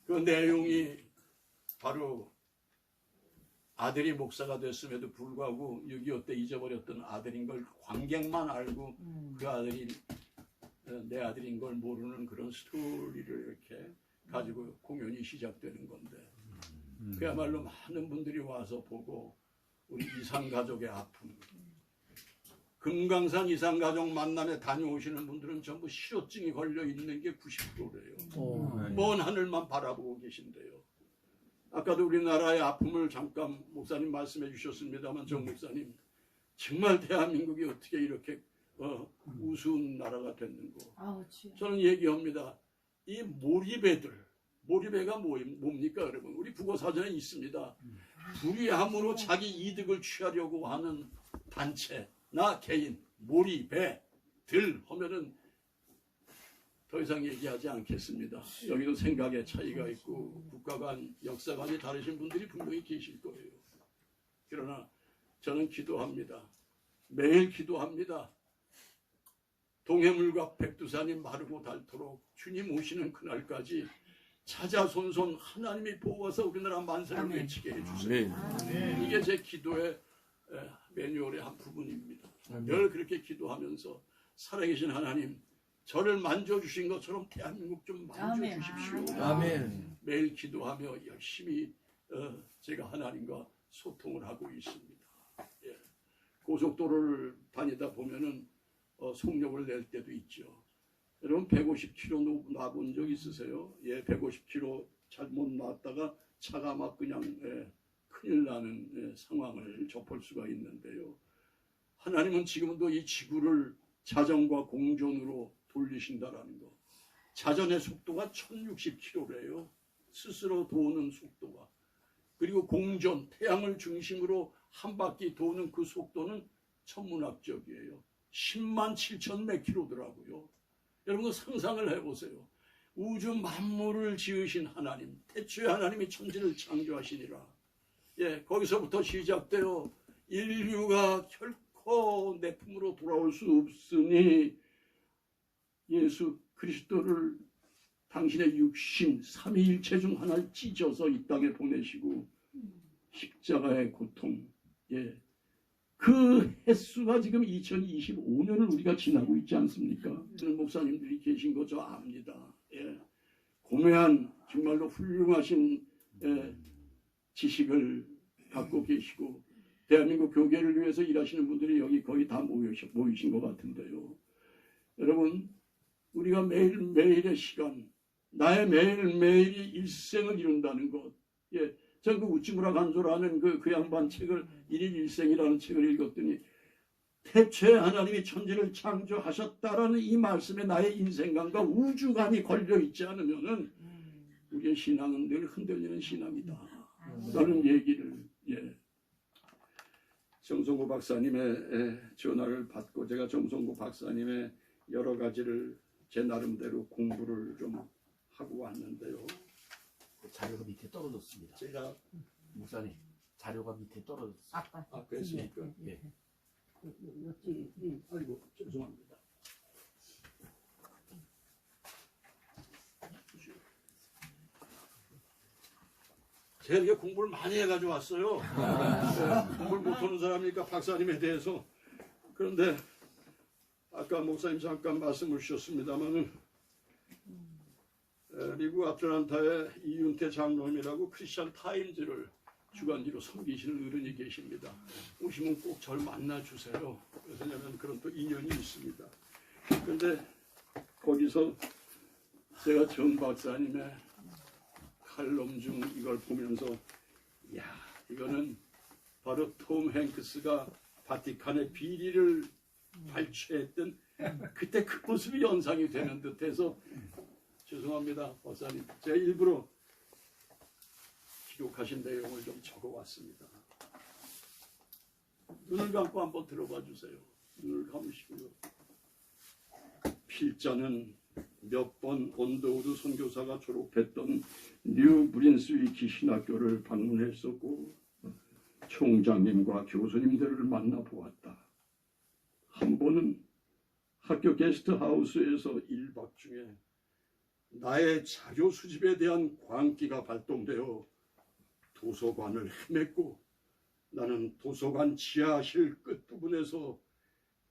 그 내용이 바로 아들이 목사가 됐음에도 불구하고 6.25 때 잊어버렸던 아들인 걸 관객만 알고 그 아들이 내 아들인 걸 모르는 그런 스토리를 이렇게 가지고 공연이 시작되는 건데 그야말로 많은 분들이 와서 보고 우리 이산가족의 아픔, 금강산 이산가족 만남에 다녀오시는 분들은 전부 실효증이 걸려 있는 게 90%래요. 먼 하늘만 바라보고 계신데요. 아까도 우리나라의 아픔을 잠깐 목사님 말씀해 주셨습니다만 정 목사님 정말 대한민국이 어떻게 이렇게 우스운 나라가 됐는고. 저는 얘기합니다. 이 몰입애가 뭡니까 여러분? 우리 국어사전에 있습니다. 불의함으로 자기 이득을 취하려고 하는 단체 나 개인, 몰입, 들 하면은 더 이상 얘기하지 않겠습니다. 여기도 생각의 차이가 있고 국가관, 역사관이 다르신 분들이 분명히 계실 거예요. 그러나 저는 기도합니다. 매일 기도합니다. 동해물과 백두산이 마르고 닳도록 주님 오시는 그날까지 자자손손 하나님이 보호하사 우리나라 만세를 외치게 해주세요. 이게 제 기도의 매뉴얼의 한 부분입니다. 늘 그렇게 기도하면서 살아계신 하나님 저를 만져주신 것처럼 대한민국 좀 만져주십시오. 아멘. 매일 기도하며 열심히 제가 하나님과 소통을 하고 있습니다. 예. 고속도로를 다니다 보면은 속력을 낼 때도 있죠. 여러분 150km 놔본 적 있으세요? 예, 150km 잘못 놨다가 차가 막 그냥 큰일 나는 상황을 접할 수가 있는데요. 하나님은 지금도 이 지구를 자전과 공전으로 돌리신다라는 거. 자전의 속도가 1060km래요. 스스로 도는 속도가. 그리고 공전, 태양을 중심으로 한 바퀴 도는 그 속도는 천문학적이에요. 10만 7천 몇 킬로더라고요. 여러분 상상을 해보세요. 우주 만물을 지으신 하나님, 태초에 하나님이 천지를 창조하시니라. 예, 거기서부터 시작되어 인류가 결코 내 품으로 돌아올 수 없으니 예수 그리스도를 당신의 육신 삼위일체 중 하나를 찢어서 이 땅에 보내시고 십자가의 고통, 예, 그 횟수가 지금 2025년을 우리가 지나고 있지 않습니까? 목사님들이 계신 거 저 압니다. 예, 고매한 정말로 훌륭하신 지식을 갖고 계시고 대한민국 교계를 위해서 일하시는 분들이 여기 거의 다 모이신 것 같은데요. 여러분, 우리가 매일매일의 시간, 나의 매일매일이 일생을 이룬다는 것. 예, 전 그 우찌무라 간조라는 그 양반 책을 일일 일생이라는 책을 읽었더니 태초에 하나님이 천지를 창조하셨다라는 이 말씀에 나의 인생관과 우주관이 걸려 있지 않으면은 우리의 신앙은 늘 흔들리는 신앙이다. 라는 얘기를, 예. 정성구 박사님의 전화를 받고 제가 정성구 박사님의 여러 가지를 제 나름대로 공부를 좀 하고 왔는데요. 그 자료가 밑에 떨어졌습니다. 제가 목사님, 자료가 밑에 떨어졌습니다. 아, 그랬습니까? 예. 아이고, 죄송합니다. 제가 이렇게 공부를 많이 해가지고 왔어요. 공부를 못하는 사람이니까 박사님에 대해서. 그런데 아까 목사님 잠깐 말씀을 주셨습니다만은 미국 아틀란타의 이윤태 장로님이라고 크리스천 타임즈를 주간지로 섬기시는 어른이 계십니다. 오시면 꼭 저를 만나주세요. 왜냐하면 그런 또 인연이 있습니다. 그런데 거기서 제가 정 박사님의 칼럼 중 이걸 보면서 야, 이거는 바로 톰 행크스가 바티칸의 비리를 발췌했던 그때 그 모습이 연상이 되는 듯해서 죄송합니다, 박사님. 제가 일부러 기록하신 내용을 좀 적어왔습니다. 눈을 감고 한번 들어봐 주세요. 눈을 감으시고요. 필자는 몇 번 온더우드 선교사가 졸업했던 뉴 브린스위키 신학교를 방문했었고 총장님과 교수님들을 만나보았다. 한 번은 학교 게스트하우스에서 1박 중에 나의 자료 수집에 대한 광기가 발동되어 도서관을 헤맸고 나는 도서관 지하실 끝부분에서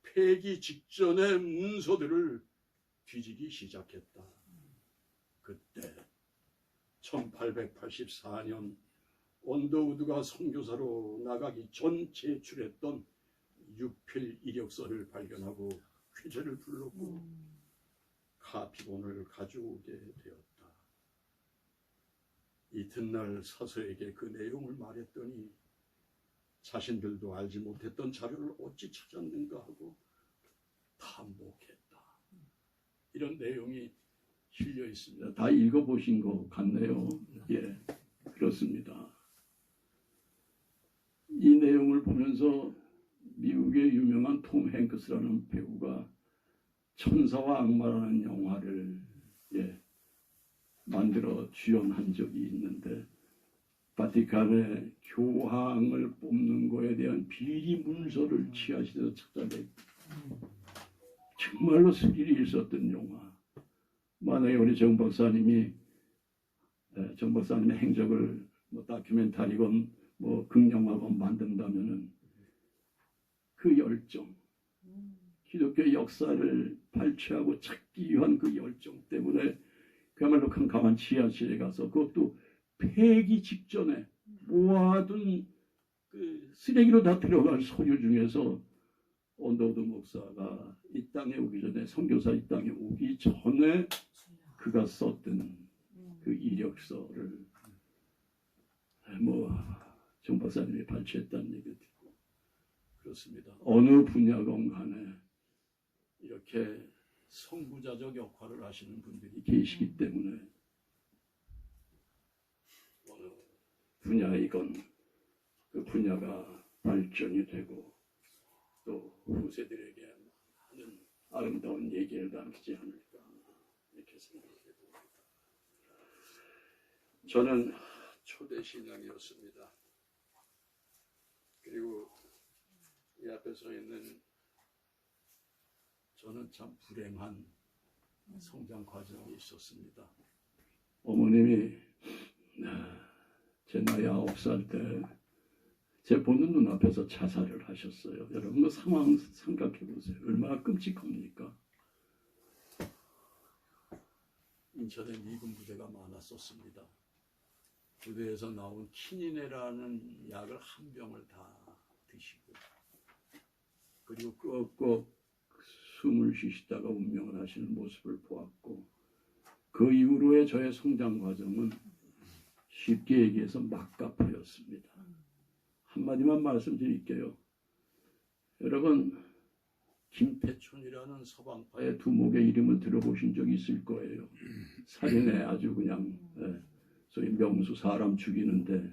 폐기 직전의 문서들을 뒤지기 시작했다. 그때 1884년 언더우드가 선교사로 나가기 전 제출했던 유필 이력서를 발견하고 퀴즈를 불렀고 카피본을 가져오게 되었다. 이튿날 사서에게 그 내용을 말했더니 자신들도 알지 못했던 자료를 어찌 찾았는가 하고 탐복했다. 이런 내용이 실려 있습니다. 다 읽어보신 것 같네요. 예, 그렇습니다. 이 내용을 보면서 미국의 유명한 톰 행크스라는 배우가 천사와 악마라는 영화를 만들어 주연한 적이 있는데 바티칸의 교황을 뽑는 거에 대한 비리 문서를 지하실에서 찾아냈고 정말로 스릴이 있었던 영화. 만약에 우리 정 박사님이 정 박사님의 행적을 뭐 다큐멘터리건 뭐 극영화건 만든다면은 그 열정, 기독교 역사를 발췌하고 찾기 위한 그 열정 때문에 그야말로 캄캄한 지하실에 가서 그것도 폐기 직전에 모아둔 그 쓰레기로 다 들어갈 서류 중에서 언더우드 목사가 이 땅에 오기 전에 선교사 이 땅에 오기 전에 그가 썼던 그 이력서를 뭐 정 박사님이 발췌했다는 얘기 듣고 그렇습니다. 어느 분야건 간에 이렇게 선구자적 역할을 하시는 분들이 계시기 때문에 어느 분야이건 그 분야가 발전이 되고 또 후세들에게 많은 아름다운 얘기를 남기지 않을까 이렇게 생각해 봅니다. 저는 초대 신앙이었습니다. 그리고 이 앞에 서 있는 저는 참 불행한 성장 과정이 있었습니다. 어머님이 제 나이 9살 때 제 보는 눈앞에서 자살을 하셨어요. 여러분 그 상황 생각해 보세요. 얼마나 끔찍합니까? 인천에 미군 부대가 많았었습니다. 부대에서 나온 키니네라는 약을 한 병을 다 드시고 그리고 꼭꼭 숨을 쉬시다가 운명을 하시는 모습을 보았고 그 이후로의 저의 성장 과정은 쉽게 얘기해서 막가파였습니다. 한마디만 말씀드릴게요. 여러분 김태촌이라는 서방파의 두목의 이름을 들어보신 적이 있을 거예요. 살인에 아주 그냥 소위 명수 사람 죽이는데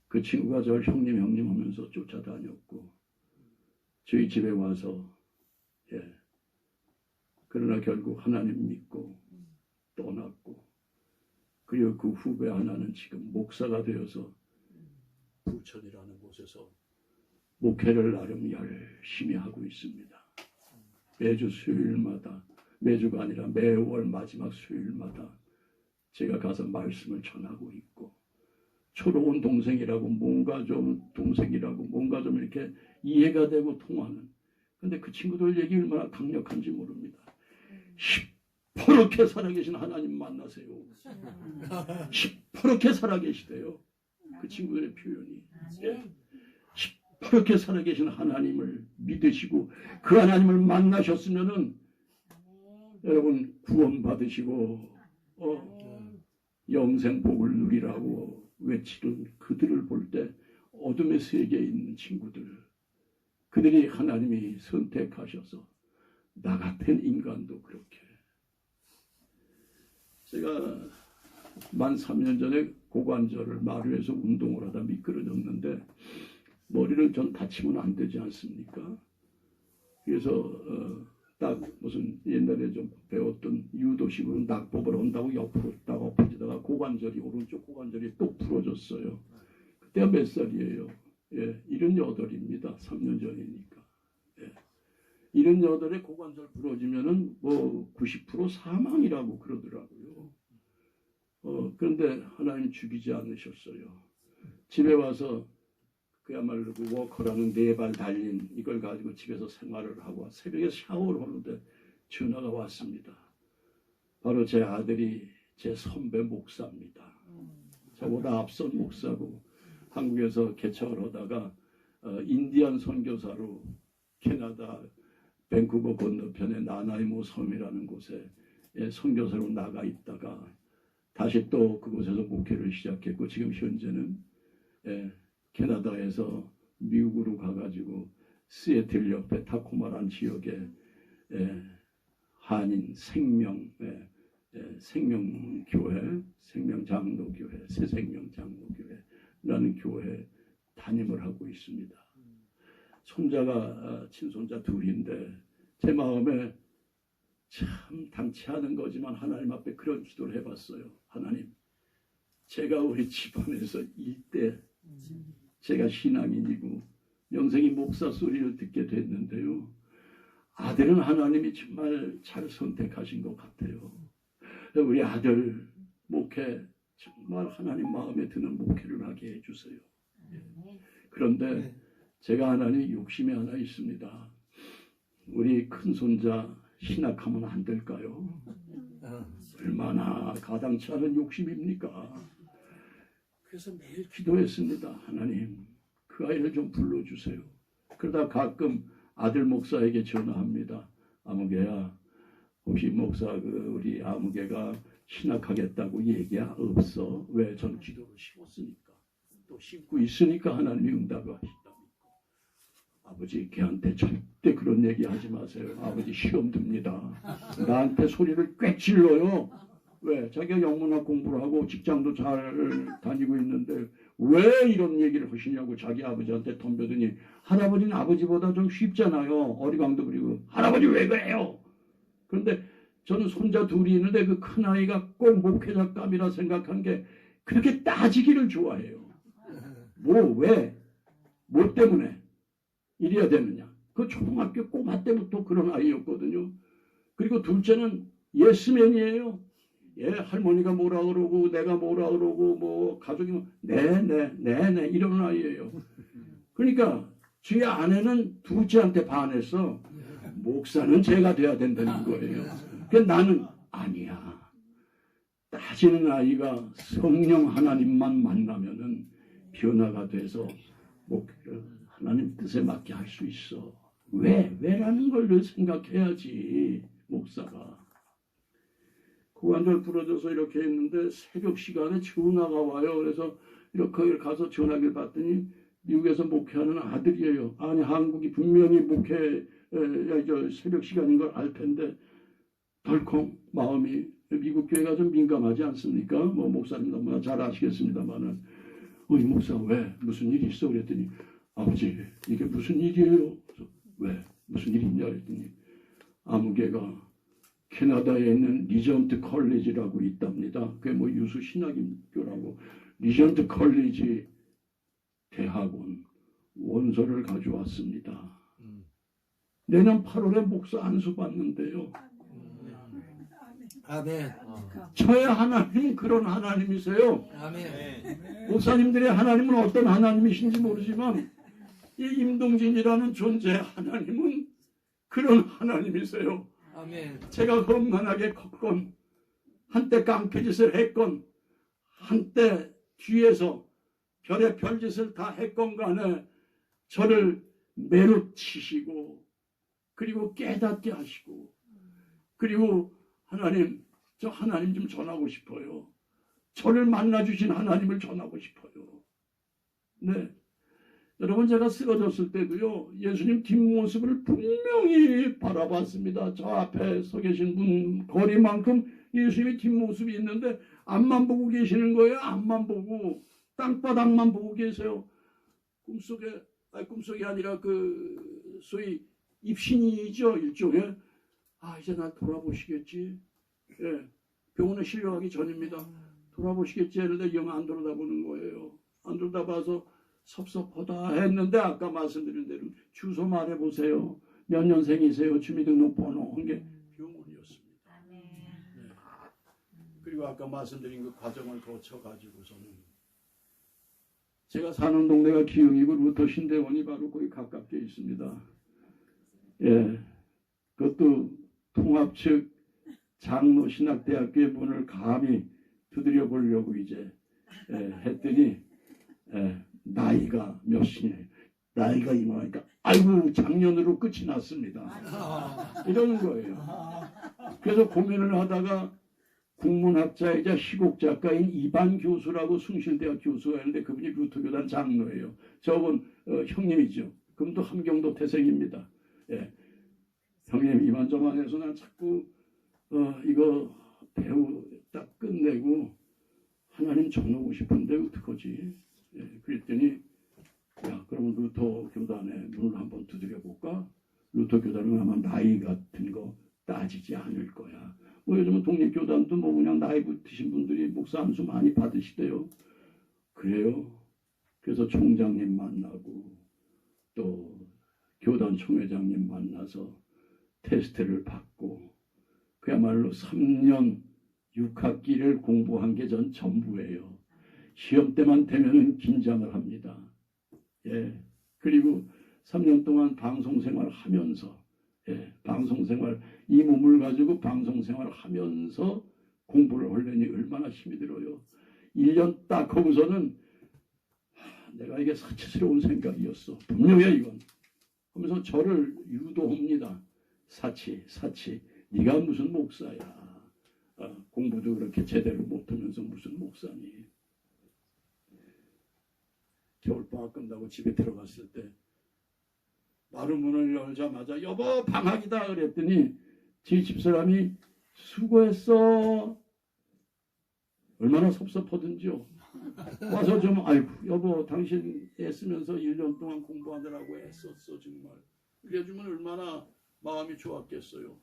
그 친구가 저를 형님 하면서 쫓아다녔고 저희 집에 와서 그러나 결국 하나님 믿고 떠났고 그리고 그 후배 하나는 지금 목사가 되어서 부천이라는 곳에서 목회를 나름 열심히 하고 있습니다. 매주 수요일마다 매주가 아니라 매월 마지막 수요일마다 제가 가서 말씀을 전하고 있고 초로운 동생이라고 뭔가 좀 동생이라고 뭔가 좀 이렇게 이해가 되고 통하는 근데 그 친구들 얘기 얼마나 강력한지 모릅니다. 시퍼렇게 살아계신 하나님 만나세요. 시퍼렇게 살아계시대요. 그 친구들의 표현이 시퍼렇게 살아계신 하나님을 믿으시고 그 하나님을 만나셨으면은 여러분 구원 받으시고 영생 복을 누리라고 외치는 그들을 볼 때 어둠의 세계에 있는 친구들 그들이 하나님이 선택하셔서 나 같은 인간도 그렇게 제가 만 3년 전에 고관절을 마루에서 운동을 하다 미끄러졌는데 머리를 전 다치면 안 되지 않습니까? 그래서 딱 무슨 옛날에 좀 배웠던 유도식으로 낙법을 한다고 옆으로 딱 엎어지다가 고관절이 오른쪽 고관절이 또 부러졌어요. 그때가 몇 살이에요? 78입니다. 3년 전이니까. 78에 고관절 부러지면은 뭐 90% 사망이라고 그러더라고요. 그런데 하나님 죽이지 않으셨어요. 집에 와서 그야말로 그 워커라는 4발 달린 이걸 가지고 집에서 생활을 하고 새벽에 샤워를 하는데 전화가 왔습니다. 바로 제 아들이 제 선배 목사입니다. 저보다 앞선 목사고 한국에서 개척을 하다가 인디안 선교사로 캐나다 밴쿠버 건너편에 나나이모 섬이라는 곳에 선교사로 나가 있다가 다시 또 그곳에서 목회를 시작했고 지금 현재는 캐나다에서 미국으로 가가지고 시애틀 옆에 타코마라는 지역에 한인 생명교회, 생명장로교회, 새생명장로교회라는 교회 담임을 하고 있습니다. 손자가 친손자 둘인데 제 마음에 참 당치 않은 거지만 하나님 앞에 그런 기도를 해봤어요. 하나님, 제가 우리 집안에서 이때 제가 신앙인이고 영생이 목사 소리를 듣게 됐는데요. 아들은 하나님이 정말 잘 선택하신 것 같아요. 우리 아들 목회 정말 하나님 마음에 드는 목회를 하게 해주세요. 그런데 제가 하나님 욕심이 하나 있습니다. 우리 큰손자 신학하면 안 될까요? 얼마나 가당치 않은 욕심입니까? 그래서 매일 기도했습니다. 하나님, 그 아이를 좀 불러주세요. 그러다 가끔 아들 목사에게 전화합니다. 아무개야, 혹시 목사 우리 아무개가 신학하겠다고 얘기야? 없어. 왜? 전 기도를 심었으니까. 또 심고 있으니까 하나님이 응답을 하신다고. 아버지, 걔한테 절대 그런 얘기 하지 마세요. 아버지 시험 듭니다. 나한테 소리를 꽤 질러요. 왜? 자기가 영문학 공부를 하고 직장도 잘 다니고 있는데 왜 이런 얘기를 하시냐고 자기 아버지한테 덤벼더니 할아버지는 아버지보다 좀 쉽잖아요. 어리광도 부리고 할아버지 왜 그래요? 그런데 저는 손자 둘이 있는데 그 큰아이가 꼭 목회자감이라 생각한 게 그렇게 따지기를 좋아해요. 왜? 뭐 때문에 이래야 되느냐? 그 초등학교 꼬마 때부터 그런 아이였거든요. 그리고 둘째는 예스맨이에요. 예, 할머니가 뭐라 그러고 내가 뭐라 그러고 뭐 가족이 뭐 네네 이런 아이예요. 그러니까 제 아내는 둘째한테 반했어. 목사는 제가 돼야 된다는 거예요. 그러니까 나는 아니야. 따지는 아이가 성령 하나님만 만나면은 변화가 돼서 하나님 뜻에 맞게 할 수 있어. 왜라는 걸 늘 생각해야지 목사가. 고관절 부러져서 이렇게 했는데 새벽 시간에 전화가 와요. 그래서 이렇게 가서 전화기를 받더니 미국에서 목회하는 아들이에요. 아니 한국이 분명히 목회 새벽 시간인 걸 알 텐데 덜컹 마음이 미국 교회가 좀 민감하지 않습니까? 뭐 목사님 너무나 잘 아시겠습니다만은 이 목사 왜 무슨 일이 있어? 그랬더니 아버지 이게 무슨 일이에요? 그래서 왜 무슨 일이 있냐 그랬더니 아무개가 캐나다에 있는 리전트 컬리지라고 있답니다. 그게 뭐 유수 신학교라고 리전트 컬리지 대학원 원서를 가져왔습니다. 내년 8월에 목사 안수 받는데요. 아멘. 저의 하나님은 그런 하나님이세요. 아멘. 목사님들의 하나님은 어떤 하나님이신지 모르지만 이 임동진이라는 존재의 하나님은 그런 하나님이세요. 아멘. 제가 험난하게 컸건 한때 깡패짓을 했건 한때 뒤에서 별의 별짓을 다 했건 간에 저를 매로 치시고 그리고 깨닫게 하시고 그리고 하나님 저 하나님 좀 전하고 싶어요. 저를 만나주신 하나님을 전하고 싶어요. 네. 여러분 제가 쓰러졌을 때도요. 예수님 뒷모습을 분명히 바라봤습니다. 저 앞에 서 계신 분 거리만큼 예수님의 뒷모습이 있는데 앞만 보고 계시는 거예요. 앞만 보고 땅바닥만 보고 계세요. 꿈속이 아니라 그 소위 입신이죠. 일종의 이제 날 돌아보시겠지. 예, 병원에 실려가기 전입니다. 돌아보시겠지 했는데 영 안 돌아다보는 거예요. 안 돌아다봐서 섭섭하다 했는데 아까 말씀드린 대로 주소 말해보세요. 몇 년생이세요? 주민등록번호 한 게 병원이었습니다. 네. 그리고 아까 말씀드린 그 과정을 거쳐가지고서는 제가 사는 동네가 기흥이고 루터 신대원이 바로 거기 가깝게 있습니다. 예, 그것도 통합 측 장로신학대학교의 문을 감히 두드려 보려고 이제 했더니 나이가 몇이냐 나이가 이만하니까 아이고 작년으로 끝이 났습니다. 이러는 거예요. 그래서 고민을 하다가 국문학자이자 시곡작가인 이반 교수라고 숭실대학 교수가 있는데 그분이 루터교단 장로예요. 저분 형님이죠. 그분도 함경도 태생입니다. 예. 형님 이만저만해서 난 자꾸 이거 배우 딱 끝내고 하나님 전하고 싶은데 어떡하지? 예, 그랬더니 야 그러면 루터 교단의 문을 한번 두드려 볼까? 루터 교단은 아마 나이 같은 거 따지지 않을 거야. 뭐 요즘은 독립교단도 뭐 그냥 나이 붙으신 분들이 목사 안수 많이 받으시대요. 그래요. 그래서 총장님 만나고 또 교단 총회장님 만나서 테스트를 받고 그야말로 3년 6학기를 공부한 게 전 전부예요. 시험 때만 되면은 긴장을 합니다. 예. 그리고 3년 동안 방송생활 하면서 방송생활 이 몸을 가지고 방송생활 하면서 공부를 하려니 얼마나 힘이 들어요. 1년 딱 하고서는 내가 이게 사치스러운 생각이었어. 분명해 이건. 하면서 저를 유도합니다. 사치 네가 무슨 목사야. 공부도 그렇게 제대로 못하면서 무슨 목사니. 겨울방학 끝나고 집에 들어갔을 때 바로 문을 열자마자 여보 방학이다 그랬더니 제 집사람이 수고했어. 얼마나 섭섭하든지요. 와서 좀 아이고 여보 당신 애쓰면서 1년 동안 공부하느라고 애썼어 정말. 그래주면 얼마나 마음이 좋았겠어요.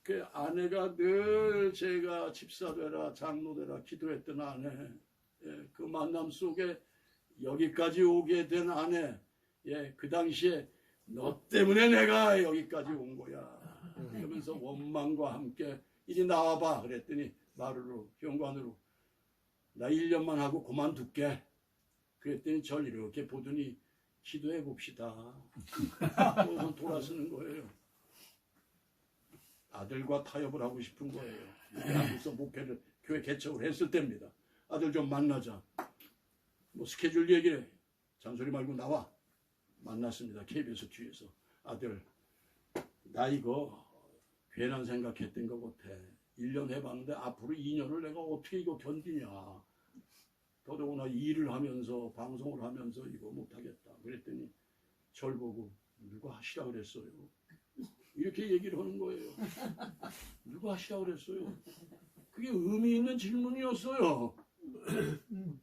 그 아내가 늘 제가 집사 되라 장로 되라 기도했던 아내. 그 만남 속에 여기까지 오게 된 아내. 그 당시에 너 때문에 내가 여기까지 온 거야. 그러면서 원망과 함께 이제 나와봐 그랬더니 마루로 현관으로 나 1년만 하고 그만둘게. 그랬더니 절 이렇게 보더니 기도해 봅시다. 그래서 돌아서는 거예요. 아들과 타협을 하고 싶은 거예요. 한국서 목회를 교회 개척을 했을 때입니다. 아들 좀 만나자. 뭐 스케줄 얘기해. 잔소리 말고 나와. 만났습니다. KBS 뒤에서. 아들, 나 이거 괜한 생각했던 것 같아. 1년 해봤는데 앞으로 2년을 내가 어떻게 이거 견디냐. 더더구나 일을 하면서 방송을 하면서 이거 못하겠다. 그랬더니 절 보고 누가 하시라 그랬어요. 이렇게 얘기를 하는 거예요. 누가 하시라 그랬어요. 그게 의미 있는 질문이었어요.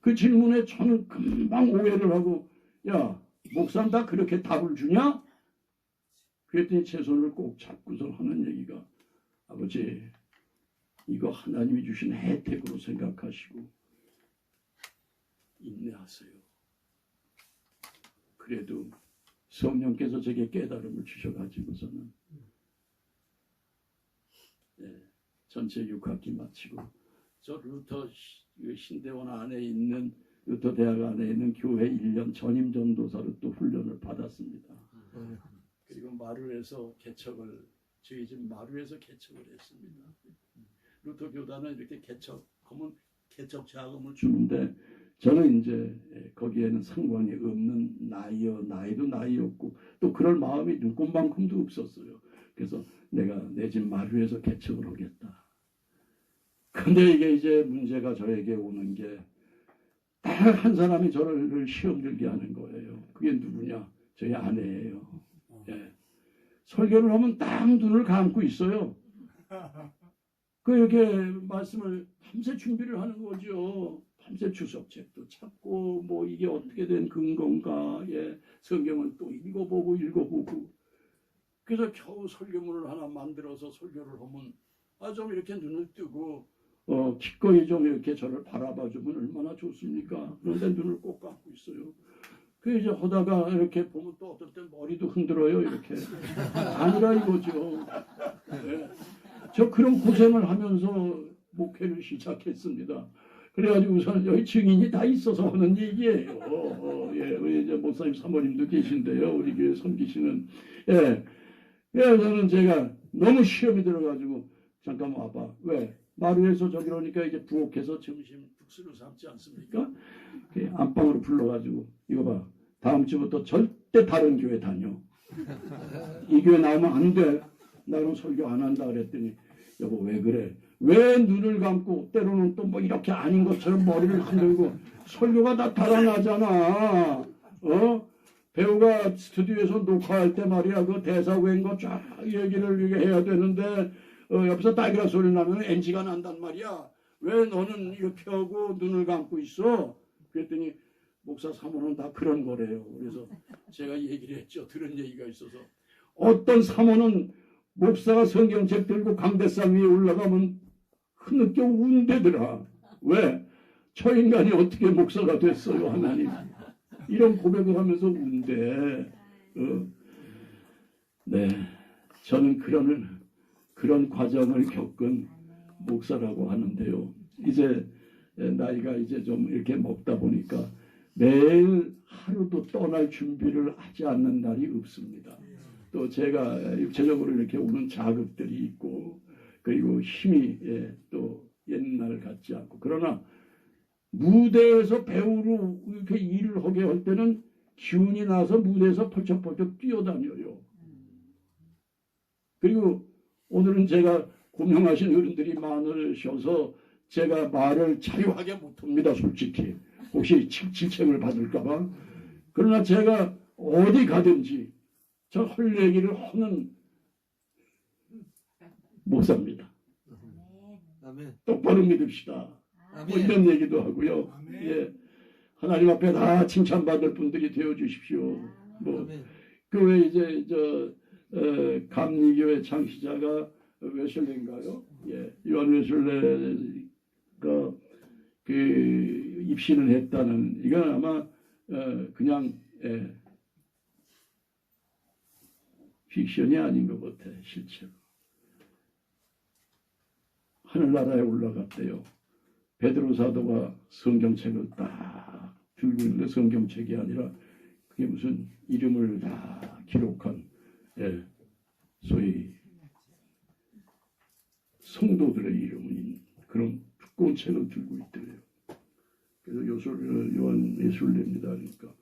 그 질문에 저는 금방 오해를 하고 야 목사는 다 그렇게 답을 주냐? 그랬더니 제 손을 꼭 잡고서 하는 얘기가 아버지 이거 하나님이 주신 혜택으로 생각하시고 인내하세요. 그래도 성령께서 제게 깨달음을 주셔가지고서는 전체 6학기 마치고 저 루터 신대원 안에 있는 루터 대학 안에 있는 교회 1년 전임 전도사로 또 훈련을 받았습니다. 그리고 마루에서 개척을 저희 집 마루에서 개척을 했습니다. 루터 교단은 이렇게 개척하면 개척 자금을 주는데 저는 이제 거기에는 상관이 없는 나이도 나이였고 또 그럴 마음이 눈꼽만큼도 없었어요. 그래서 내가 내 집 마루에서 개척을 하겠다. 근데 이게 이제 문제가 저에게 오는 게 딱 한 사람이 저를 시험 들게 하는 거예요. 그게 누구냐? 저희 아내예요. 예. 설교를 하면 딱 눈을 감고 있어요. 그 이렇게 말씀을 밤새 준비를 하는 거죠. 밤새 주석책도 찾고 뭐 이게 어떻게 된 근거인가. 예. 성경을 또 읽어보고 그래서 겨우 설교문을 하나 만들어서 설교를 하면 좀 이렇게 눈을 뜨고 기꺼이 좀 이렇게 저를 바라봐 주면 얼마나 좋습니까? 그런데 눈을 꼭 감고 있어요. 그 이제 하다가 이렇게 보면 또 어떨 땐 머리도 흔들어요. 이렇게 아니라 이거죠. 예. 저 그런 고생을 하면서 목회를 시작했습니다. 그래가지고 우선 여기 증인이 다 있어서 하는 얘기예요. 예, 우리 이제 목사님 사모님도 계신데요. 우리 교회 섬기시는. 예. 그래서 저는 제가 너무 시험이 들어가지고 잠깐만 와봐. 왜? 마루에서 저기 오니까 이제 부엌에서 점심 국수를 삶지 않습니까? 안방으로 불러가지고 이거 봐. 다음 주부터 절대 다른 교회 다녀. 이 교회 나오면 안 돼. 나 그럼 설교 안 한다 그랬더니 여보 왜 그래? 왜 눈을 감고 때로는 또 뭐 이렇게 아닌 것처럼 머리를 흔들고 설교가 다 달아나잖아. 배우가 스튜디오에서 녹화할 때 말이야 그 대사 외인 거 쫙 얘기를 해야 되는데 옆에서 딸기라 소리 나면 NG가 난단 말이야. 왜 너는 이렇게 하고 눈을 감고 있어? 그랬더니 목사 사모는 다 그런 거래요. 그래서 제가 얘기를 했죠. 들은 얘기가 있어서 어떤 사모는 목사가 성경책 들고 강대상 위에 올라가면 흐느껴 운대더라. 왜? 저 인간이 어떻게 목사가 됐어요 하나님. 이런 고백을 하면서 운대. 네, 저는 그런 과정을 겪은 목사라고 하는데요. 이제 나이가 이제 좀 이렇게 먹다 보니까 매일 하루도 떠날 준비를 하지 않는 날이 없습니다. 또 제가 육체적으로 이렇게 오는 자극들이 있고 그리고 힘이 또 옛날 같지 않고 그러나 무대에서 배우로 이렇게 일을 하게 할 때는 기운이 나서 무대에서 펄쩍펄쩍 뛰어다녀요. 그리고 오늘은 제가 고명하신 어른들이 많으셔서 제가 말을 자유하게 못합니다. 솔직히 혹시 질책을 받을까봐. 그러나 제가 어디 가든지 저 할 얘기를 하는 목사입니다. 똑바로 믿읍시다. 뭐 이런 얘기도 하고요. 예, 하나님 앞에 다 칭찬받을 분들이 되어 주십시오. 뭐 그 외에 이제 감리교회 창시자가 웨슬레인가요? 예, 요한 웨슬레가 그 입신을 했다는 이건 아마 그냥 픽션이 아닌 것 같아 실제로. 하늘나라에 올라갔대요. 베드로 사도가 성경책을 딱 들고 있는데 성경책이 아니라 그게 무슨 이름을 다 기록한 소위 성도들의 이름이 있는 그런 두꺼운 책을 들고 있더래요. 그래서 요한 예술례입니다. 그러니까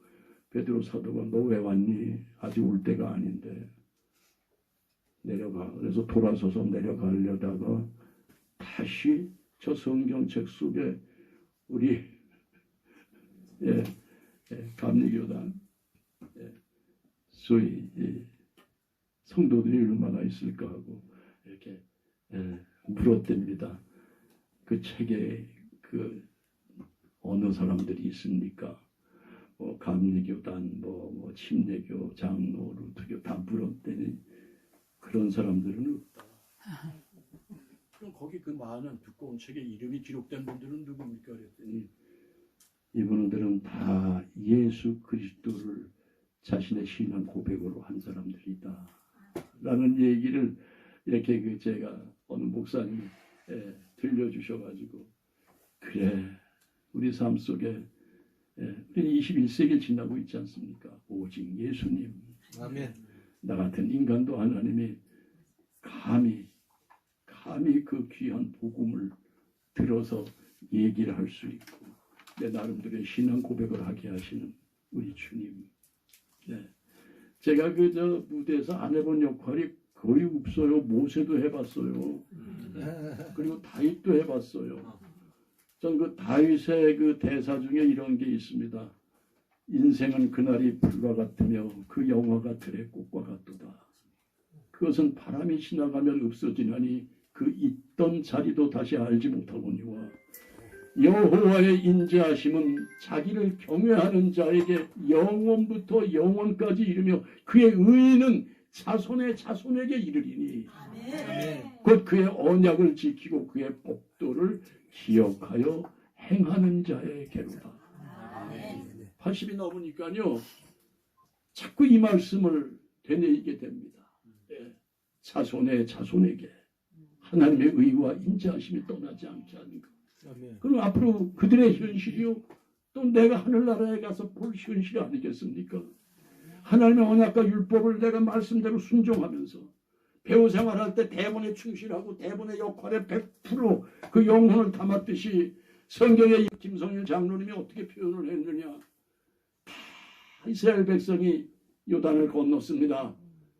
베드로 사도가 너 왜 왔니? 아직 올 때가 아닌데 내려가. 그래서 돌아서서 내려가려다가 다시 저 성경책 속에 우리 감리교단 소위 성도들이 얼마나 있을까 하고 이렇게 물었답니다. 그 책에 그 어느 사람들이 있습니까? 뭐 감리교단, 뭐 침례교, 장로, 루터교 다 물었더니 그런 사람들은 없다. 그럼 거기 그 많은 두꺼운 책에 이름이 기록된 분들은 누굽니까? 그랬더니 이분들은 다 예수 그리스도를 자신의 신앙 고백으로 한 사람들이다. 라는 얘기를 이렇게 제가 어느 목사님이 들려주셔가지고 그래 우리 삶 속에 우리는 21세기를 지나고 있지 않습니까? 오직 예수님. 아멘. 나 같은 인간도 하나님이 감히 그 귀한 복음을 들어서 얘기를 할 수 있고 내 나름대로의 신앙 고백을 하게 하시는 우리 주님. 제가 저 무대에서 안 해본 역할이 거의 없어요. 모세도 해봤어요. 그리고 다윗도 해봤어요. 전 그 다윗의 그 대사 중에 이런 게 있습니다. 인생은 그날이 불과 같으며 그 영화가 들의 꽃과 같도다. 그것은 바람이 지나가면 없어지나니 그 있던 자리도 다시 알지 못하거니와 여호와의 인자하심은 자기를 경외하는 자에게 영원부터 영원까지 이르며 그의 의인은 자손의 자손에게 이르리니 곧 그의 언약을 지키고 그의 법도를 기억하여 행하는 자에게로다. 80이 넘으니까요 자꾸 이 말씀을 되뇌이게 됩니다. 자손의 자손에게 하나님의 의와 인자하심이 떠나지 않게 하는 것. 그럼 앞으로 그들의 현실이요 또 내가 하늘나라에 가서 볼 현실이 아니겠습니까? 하나님의 언약과 율법을 내가 말씀대로 순종하면서 배우 생활할 때 대본에 충실하고 대본의 역할에 100% 영혼을 담았듯이 성경의 김성일 장로님이 어떻게 표현을 했느냐. 다 이스라엘 백성이 요단을 건넜습니다.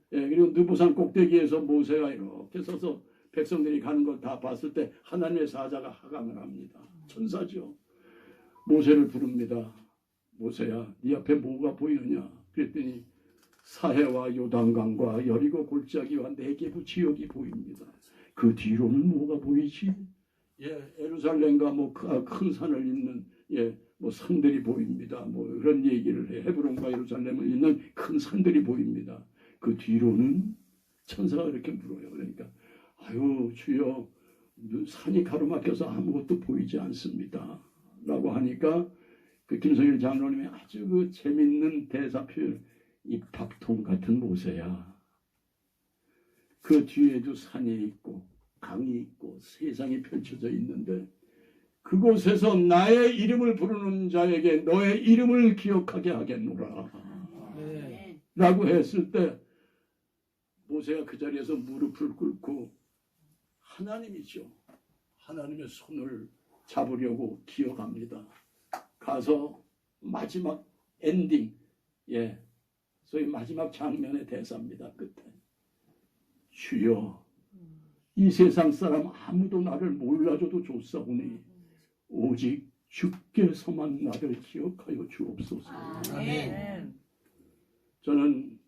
그리고 느보산 꼭대기에서 모세가 이렇게 서서 백성들이 가는 걸 다 봤을 때 하나님의 사자가 하강을 합니다. 천사죠. 모세를 부릅니다. 모세야 네 앞에 뭐가 보이느냐. 그랬더니 사해와 요단강과 여리고 골짜기와 네게부 지역이 보입니다. 그 뒤로는 뭐가 보이지? 예루살렘과 뭐 큰 산을 잇는 뭐 산들이 보입니다. 뭐 그런 얘기를 해. 헤브론과 예루살렘을 잇는 큰 산들이 보입니다. 그 뒤로는 천사가 이렇게 물어요. 그러니까 아유 주여 산이 가로막혀서 아무것도 보이지 않습니다. 라고 하니까 그 김성일 장로님이 아주 그 재밌는 대사 표현 입학통 같은 모세야. 그 뒤에도 산이 있고 강이 있고 세상이 펼쳐져 있는데 그곳에서 나의 이름을 부르는 자에게 너의 이름을 기억하게 하겠노라. 라고 했을 때 모세가 그 자리에서 무릎을 꿇고 하나님이죠. 하나님의 손을 잡으려고 기어갑니다. 가서 마지막 엔딩, 소위 마지막 장면의 대사입니다. 끝에 주여 이 세상 사람 아무도 나를 몰라줘도 좋사오니 오직 주께서만 나를 기억하여 주옵소서. 아멘. 저는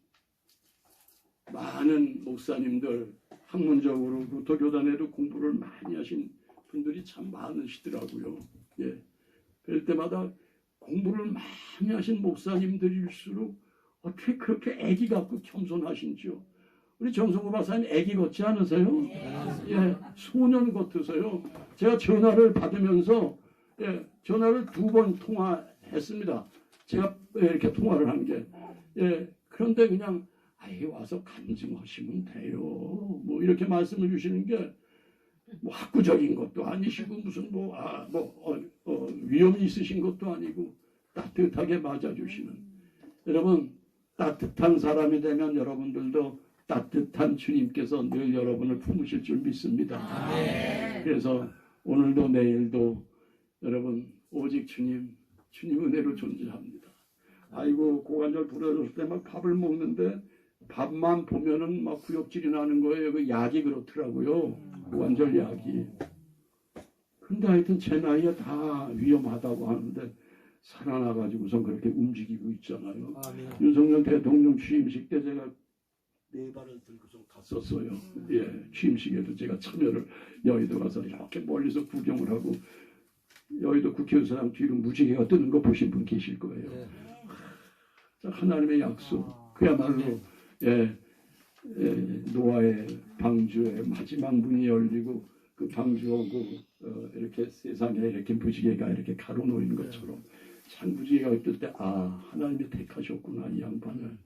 많은 목사님들 학문적으로 루터교단에도 공부를 많이 하신 분들이 참 많으시더라고요. 그럴 때마다 공부를 많이 하신 목사님들일수록 어떻게 그렇게 애기 같고 겸손하신지요. 우리 정성호 박사님 애기 같지 않으세요? 소년 같으세요. 제가 전화를 받으면서 전화를 2번 통화했습니다. 제가 이렇게 통화를 한 게 그런데 그냥 와서 간증하시면 돼요. 뭐 이렇게 말씀을 주시는 게 뭐 학구적인 것도 아니시고 무슨 위험이 있으신 것도 아니고 따뜻하게 맞아주시는, 여러분 따뜻한 사람이 되면 여러분들도 따뜻한 주님께서 늘 여러분을 품으실 줄 믿습니다. 그래서 오늘도 내일도 여러분 오직 주님 은혜로 존재합니다. 아이고 고관절 부러졌을 때 막 밥을 먹는데 밥만 보면은 막 구역질이 나는 거예요. 그 약이 그렇더라고요. 고관절 약이. 근데 하여튼 제 나이에 다 위험하다고 하는데 살아나가지고선 그렇게 움직이고 있잖아요. 윤석열 대통령 취임식 때 제가 네 발을 들고서 갔었어요. 예, 취임식에도 제가 참여를 여의도 가서 이렇게 멀리서 구경을 하고 여의도 국회의사당 뒤로 무지개가 뜨는 거 보신 분 계실 거예요. 하나님의 약속, 그야말로 노아의 방주의 마지막 문이 열리고 그 방주하고 이렇게 세상에 이렇게 무지개가 이렇게 가로놓이는 것처럼 참 무지개가 뜰 때 하나님이 택하셨구나 이 양반을,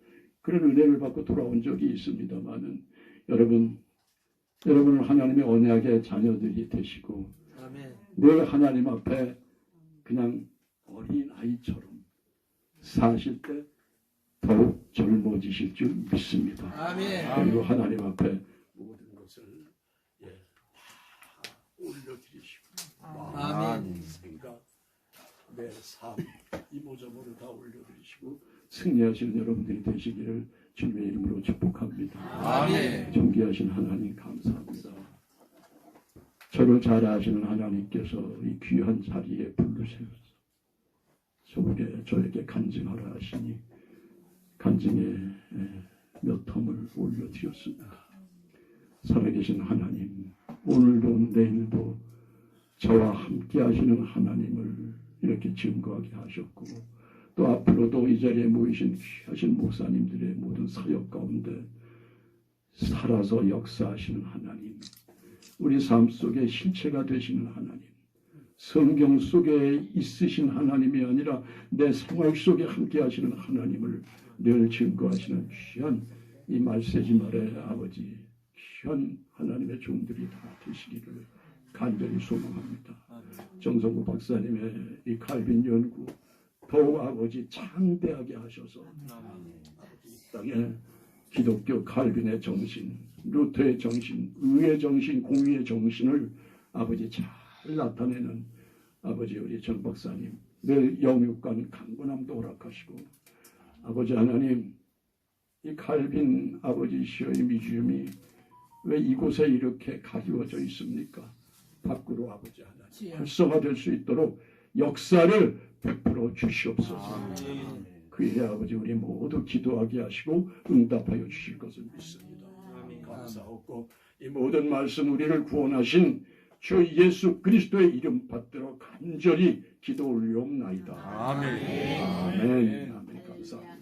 그런 은혜를 받고 돌아온 적이 있습니다만은 여러분은 하나님의 언약의 자녀들이 되시고 늘 하나님 앞에 그냥 어린 아이처럼 사실 때 더욱 젊어지실 줄 믿습니다. 그리고 하나님 앞에 모든 것을 다 올려드리시고 마음, 생각, 내 삶, 이모저모를 다 올려드리시고 승리하시는 여러분들이 되시기를 주님의 이름으로 축복합니다. 존귀하신 하나님 감사합니다. 저를 잘 아시는 하나님께서 이 귀한 자리에 부르셔서 저에게 간증하라 하시니 간증에 몇 텀을 올려드렸습니다. 살아계신 하나님, 오늘도 내일도 저와 함께 하시는 하나님을 이렇게 증거하게 하셨고 또 앞으로도 이 자리에 모이신 귀하신 목사님들의 모든 사역 가운데 살아서 역사하시는 하나님, 우리 삶 속에 실체가 되시는 하나님, 성경 속에 있으신 하나님이 아니라 내 생활 속에 함께 하시는 하나님을 늘 증거하시는 귀한 이 말세지 말의 아버지, 귀한 하나님의 종들이 다 되시기를 간절히 소망합니다. 정성구 박사님의 이 칼빈 연구 더욱 아버지 창대하게 하셔서 아버지 이 땅에 기독교 칼빈의 정신, 루터의 정신, 의의 정신, 공의의 정신을 아버지 잘 나타내는 아버지 우리 정 박사님 늘 영육간 강건함도 허락하시고 아버지 하나님, 이 칼빈 아버지 시여의 미주음이 왜 이곳에 이렇게 가리워져 있습니까? 밖으로 아버지 하나님 활성화될 수 있도록 역사를 베풀어 주시옵소서. 그의 아버지 우리 모두 기도하게 하시고 응답하여 주실 것을 믿습니다. 감사하고 이 모든 말씀 우리를 구원하신 주 예수 그리스도의 이름 받들어 간절히 기도 올리옵나이다. 아멘. 아멘. 감사합니다.